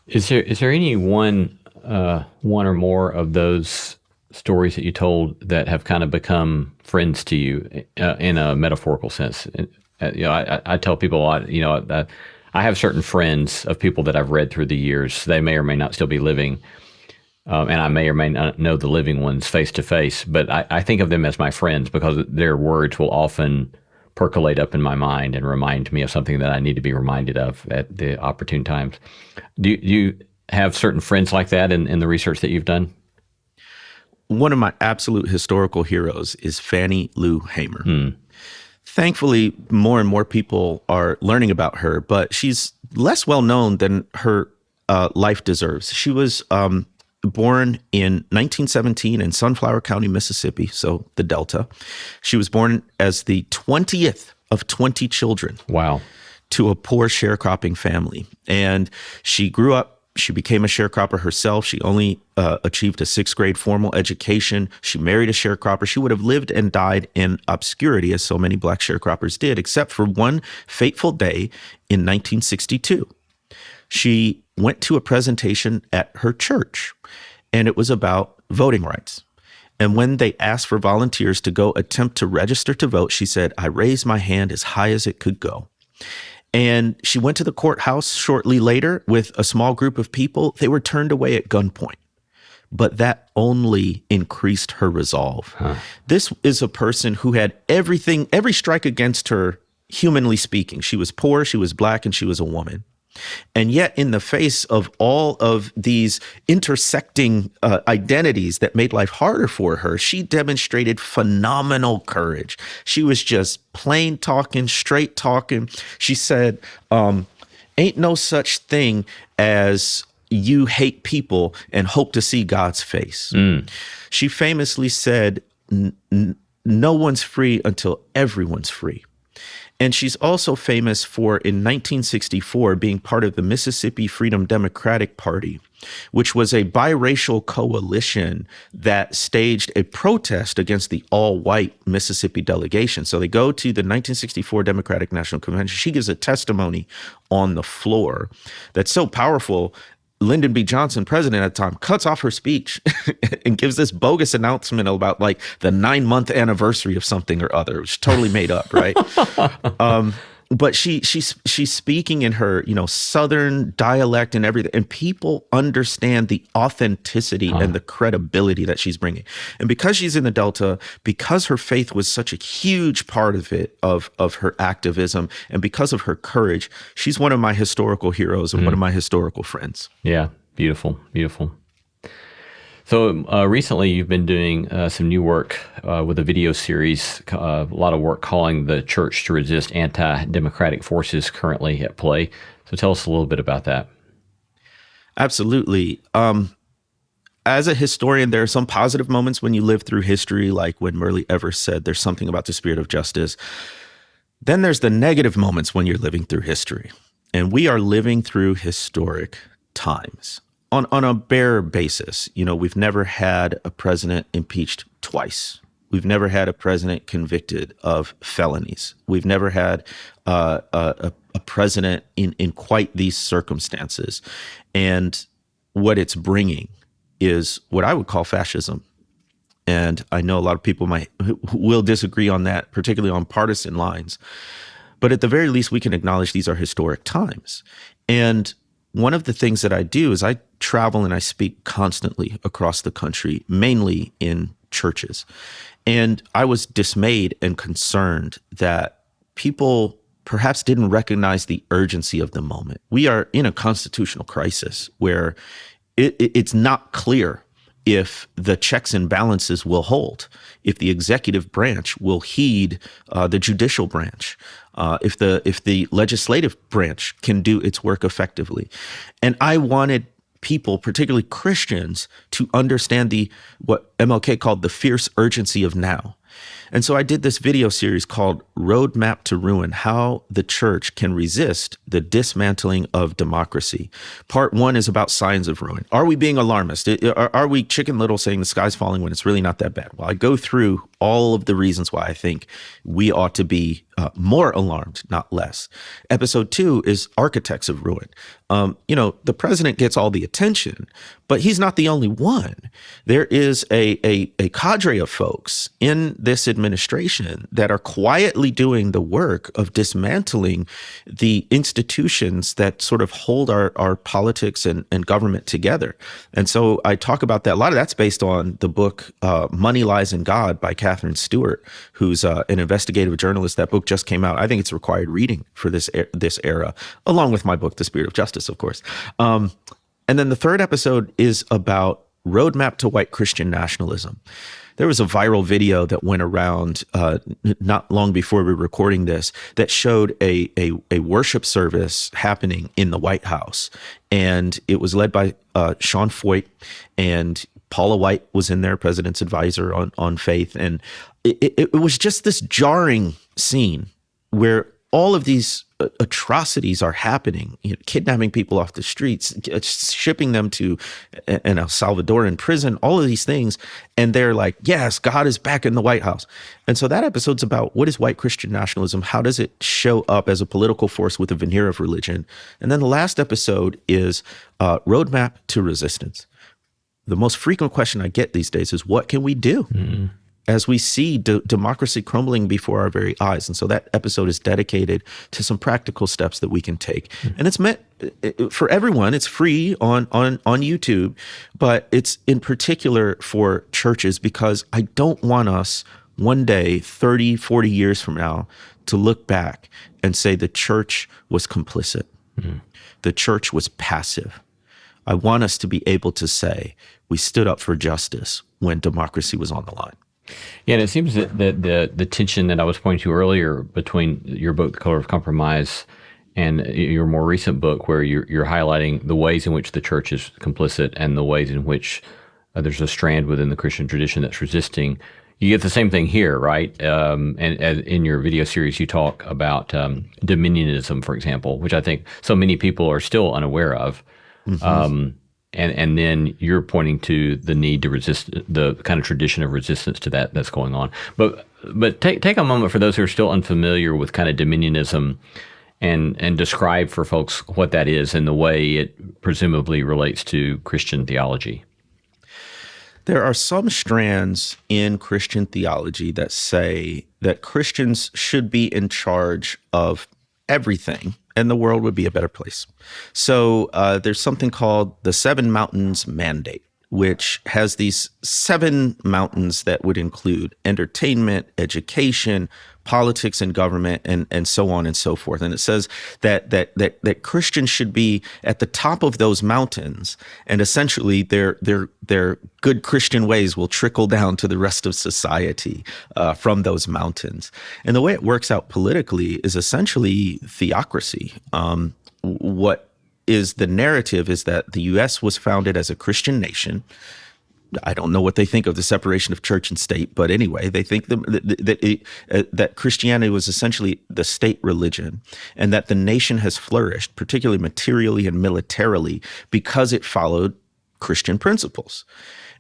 Is there any one or more of those stories that you told that have kind of become friends to you in a metaphorical sense? I tell people a lot, that I have certain friends of people that I've read through the years. They may or may not still be living. And I may or may not know the living ones face to face, but I think of them as my friends because their words will often percolate up in my mind and remind me of something that I need to be reminded of at the opportune times. Do you have certain friends like that in the research that you've done? One of my absolute historical heroes is Fannie Lou Hamer. Thankfully, more and more people are learning about her, but she's less well known than her life deserves. She was born in 1917 in Sunflower County, Mississippi, so the Delta. She was born as the 20th of 20 children. Wow. To a poor sharecropping family. And she grew up, she became a sharecropper herself. She only achieved a 6th grade formal education. She married a sharecropper. She would have lived and died in obscurity, as so many Black sharecroppers did, except for one fateful day in 1962. She went to a presentation at her church, and it was about voting rights. And when they asked for volunteers to go attempt to register to vote, she said, "I raised my hand as high as it could go." And she went to the courthouse shortly later with a small group of people. They were turned away at gunpoint. But that only increased her resolve. This is a person who had everything, every strike against her, humanly speaking. She was poor, she was Black, and she was a woman. And yet, in the face of all of these intersecting identities that made life harder for her, she demonstrated phenomenal courage. She was just plain talking, straight talking. She said, ain't no such thing as you hate people and hope to see God's face. She famously said, no one's free until everyone's free. And she's also famous for, in 1964, being part of the Mississippi Freedom Democratic Party, which was a biracial coalition that staged a protest against the all-white Mississippi delegation. So they go to the 1964 Democratic National Convention. She gives a testimony on the floor that's so powerful. Lyndon B. Johnson, president at the time, cuts off her speech and gives this bogus announcement about like the 9-month anniversary of something or other, which is totally made up, right? But she's speaking in her, Southern dialect and everything, and people understand the authenticity and the credibility that she's bringing. And because she's in the Delta, because her faith was such a huge part of it, of her activism, and because of her courage, she's one of my historical heroes and one of my historical friends. Yeah, beautiful, beautiful. So recently you've been doing some new work with a video series, a lot of work calling the church to resist anti-democratic forces currently at play. So tell us a little bit about that. Absolutely. As a historian, there are some positive moments when you live through history, like when Murray Evers said, there's something about the spirit of justice. Then there's the negative moments when you're living through history. And we are living through historic times. On a bare basis, we've never had a president impeached twice. We've never had a president convicted of felonies. We've never had a president in quite these circumstances. And what it's bringing is what I would call fascism. And I know a lot of people will disagree on that, particularly on partisan lines. But at the very least, we can acknowledge these are historic times. And one of the things that I do is I travel and I speak constantly across the country, mainly in churches. And I was dismayed and concerned that people perhaps didn't recognize the urgency of the moment. We are in a constitutional crisis where it's not clear if the checks and balances will hold, if the executive branch will heed the judicial branch, if the legislative branch can do its work effectively. And I wanted people, particularly Christians, to understand what MLK called the fierce urgency of now. And so I did this video series called Roadmap to Ruin: How the Church Can Resist the Dismantling of Democracy. Part 1 is about signs of ruin. Are we being alarmist? Are we Chicken Little saying the sky's falling when it's really not that bad? Well, I go through all of the reasons why I think we ought to be more alarmed, not less. Episode 2 is Architects of Ruin. The president gets all the attention, but he's not the only one. There is a cadre of folks in this administration that are quietly doing the work of dismantling the institutions that sort of hold our politics and government together. And so I talk about that. A lot of that's based on the book Money, Lies, and God by Catherine Stewart, who's an investigative journalist. That book just came out. I think it's required reading for this era, along with my book, The Spirit of Justice, of course. And then the third episode is about Roadmap to White Christian Nationalism. There was a viral video that went around not long before we were recording this that showed a worship service happening in the White House. And it was led by Sean Foyt, and Paula White was in there, president's advisor on faith. And it was just this jarring scene where all of these atrocities are happening, kidnapping people off the streets, shipping them to an El Salvadoran prison, all of these things. And they're like, yes, God is back in the White House. And so that episode's about what is white Christian nationalism? How does it show up as a political force with a veneer of religion? And then the last episode is Roadmap to Resistance. The most frequent question I get these days is, what can we do? Mm-hmm. As we see democracy crumbling before our very eyes. And so that episode is dedicated to some practical steps that we can take. Mm-hmm. And it's meant for everyone. It's free on YouTube, but it's in particular for churches, because I don't want us one day, 30, 40 years from now, to look back and say the church was complicit. Mm-hmm. The church was passive. I want us to be able to say we stood up for justice when democracy was on the line. Yeah, and it seems that the tension that I was pointing to earlier between your book, The Color of Compromise, and your more recent book, where you're highlighting the ways in which the church is complicit and the ways in which there's a strand within the Christian tradition that's resisting. You get the same thing here, right? And in your video series, you talk about dominionism, for example, which I think so many people are still unaware of. Mm-hmm. And then you're pointing to the need to resist, the kind of tradition of resistance to that's going on. But take a moment for those who are still unfamiliar with kind of dominionism, and describe for folks what that is and the way it presumably relates to Christian theology. There are some strands in Christian theology that say that Christians should be in charge of everything, and the world would be a better place. So there's something called the 7 Mountains Mandate, which has these 7 mountains that would include entertainment, education, politics and government, and so on and so forth. And it says that Christians should be at the top of those mountains, and essentially their good Christian ways will trickle down to the rest of society from those mountains. And the way it works out politically is essentially theocracy. What is the narrative is that the U.S. was founded as a Christian nation. I don't know what they think of the separation of church and state, but anyway, they think that Christianity was essentially the state religion, and that the nation has flourished, particularly materially and militarily, because it followed Christian principles.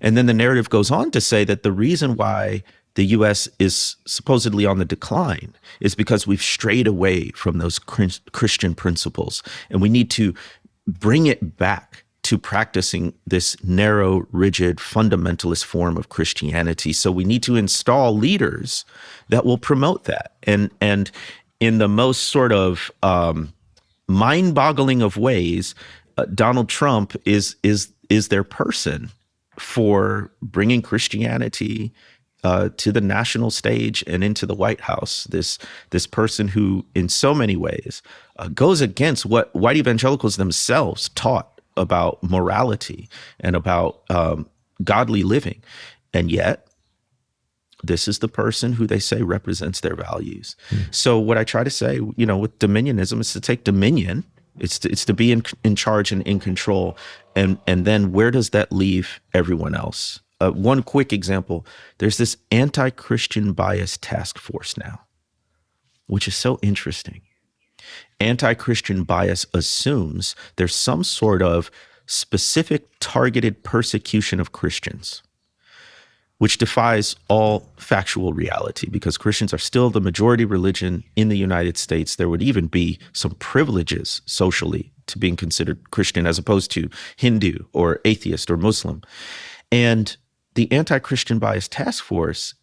And then the narrative goes on to say that the reason why the U.S. is supposedly on the decline is because we've strayed away from those Christian principles, and we need to bring it back to practicing this narrow, rigid, fundamentalist form of Christianity. So we need to install leaders that will promote that. And in the most sort of mind-boggling of ways, Donald Trump is their person for bringing Christianity to the national stage and into the White House. This person who, in so many ways, goes against what white evangelicals themselves taught about morality and about godly living, and yet this is the person who they say represents their values. So what I try to say, with dominionism, is to take dominion. It's to be in charge and in control, and then where does that leave everyone else? One quick example: there's this anti-Christian bias task force now, which is so interesting. Anti-Christian bias assumes there's some sort of specific targeted persecution of Christians, which defies all factual reality, because Christians are still the majority religion in the United States. There would even be some privileges socially to being considered Christian as opposed to Hindu or atheist or Muslim. And the anti-Christian bias task force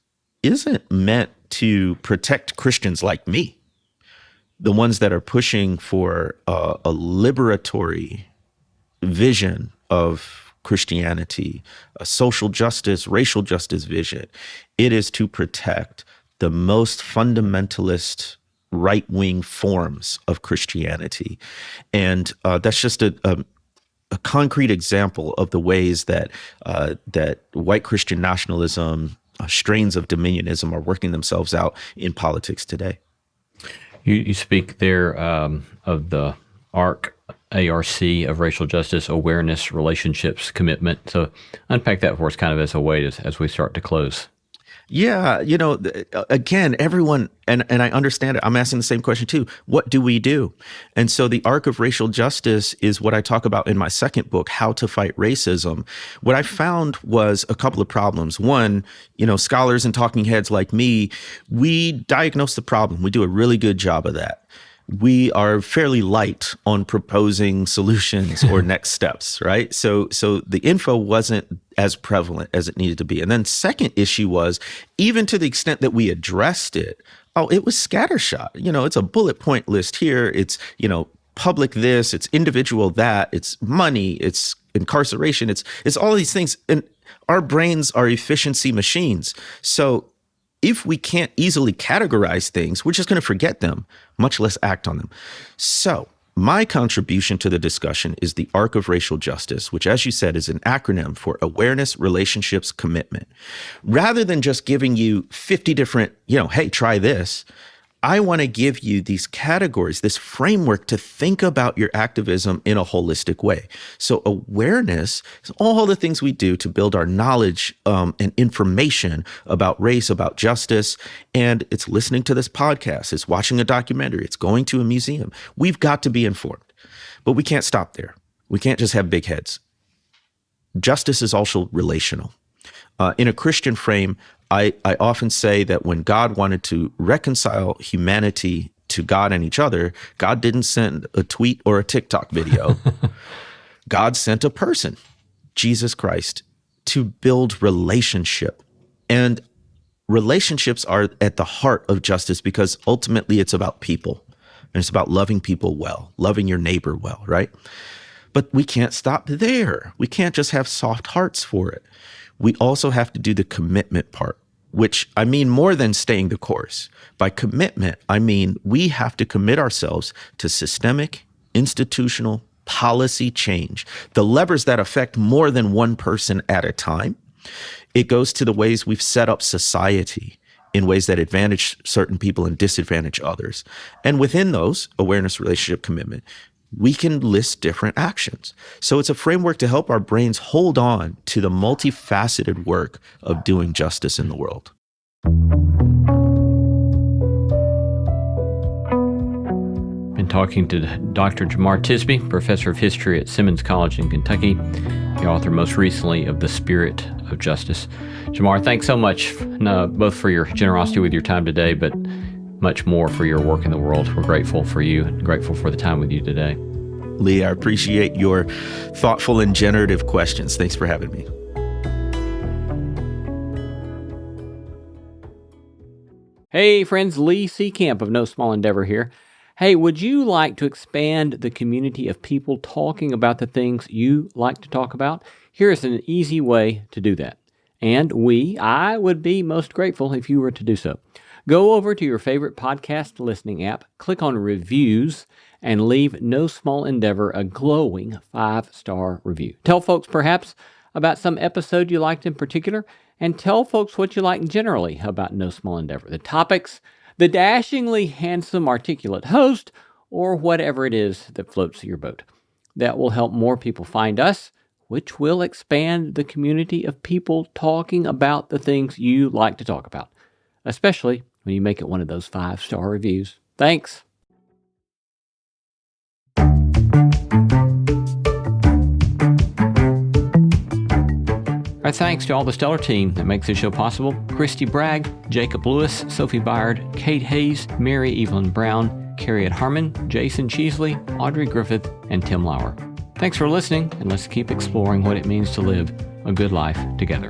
isn't meant to protect Christians like me, the ones that are pushing for a liberatory vision of Christianity, a social justice, racial justice vision. It is to protect the most fundamentalist right-wing forms of Christianity. And that's just a concrete example of the ways that white Christian nationalism, strains of dominionism, are working themselves out in politics today. You speak there of the ARC of racial justice, awareness, relationships, commitment. So unpack that for us kind of as a way as we start to close. Yeah, again, everyone, and I understand it. I'm asking the same question too. What do we do? And so the arc of racial justice is what I talk about in my second book, How to Fight Racism. What I found was a couple of problems. One, scholars and talking heads like me, we diagnose the problem. We do a really good job of that. We are fairly light on proposing solutions or next steps, right? So the info wasn't as prevalent as it needed to be. And then second issue was, even to the extent that we addressed it, it was scattershot. It's a bullet point list here. It's, public this, it's individual that, it's money, it's incarceration, it's all these things. And our brains are efficiency machines. So if we can't easily categorize things, we're just going to forget them, much less act on them. So my contribution to the discussion is the arc of racial justice, which, as you said, is an acronym for awareness, relationships, commitment. Rather than just giving you 50 different, hey, try this, I want to give you these categories, this framework to think about your activism in a holistic way. So awareness is all the things we do to build our knowledge and information about race, about justice. And it's listening to this podcast, it's watching a documentary, it's going to a museum. We've got to be informed, but we can't stop there. We can't just have big heads. Justice is also relational. In a Christian frame, I often say that when God wanted to reconcile humanity to God and each other, God didn't send a tweet or a TikTok video. God sent a person, Jesus Christ, to build relationship. And relationships are at the heart of justice, because ultimately it's about people. And it's about loving people well, loving your neighbor well, right? But we can't stop there. We can't just have soft hearts for it. We also have to do the commitment part, which I mean more than staying the course. By commitment, I mean we have to commit ourselves to systemic, institutional, policy change, the levers that affect more than one person at a time. It goes to the ways we've set up society in ways that advantage certain people and disadvantage others. And within those, awareness, relationship, commitment, we can list different actions. So it's a framework to help our brains hold on to the multifaceted work of doing justice in the world. Been talking to Dr. Jemar Tisby, professor of history at Simmons College in Kentucky, the author most recently of The Spirit of Justice. Jemar, thanks so much, both for your generosity with your time today, but much more for your work in the world. We're grateful for you and grateful for the time with you today. Lee. I appreciate your thoughtful and generative questions. Thanks for having me. Hey friends, Lee C. Camp of No Small Endeavor here. Hey, would you like to expand the community of people talking about the things you like to talk about? Here's an easy way to do that. And I would be most grateful if you were to do so. Go over to your favorite podcast listening app, click on reviews, and leave No Small Endeavor a glowing 5-star review. Tell folks perhaps about some episode you liked in particular, and tell folks what you like generally about No Small Endeavor, the topics, the dashingly handsome, articulate host, or whatever it is that floats your boat. That will help more people find us, which will expand the community of people talking about the things you like to talk about, especially when you make it one of those 5-star reviews. Thanks. Our thanks to all the stellar team that makes this show possible: Christy Bragg, Jacob Lewis, Sophie Byard, Kate Hayes, Mary Evelyn Brown, Carriet Harmon, Jason Cheesley, Audrey Griffith, and Tim Lauer. Thanks for listening, and let's keep exploring what it means to live a good life together.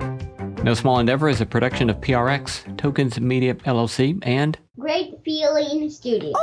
No Small Endeavor is a production of PRX, Tokens Media LLC, and Great Feeling Studio.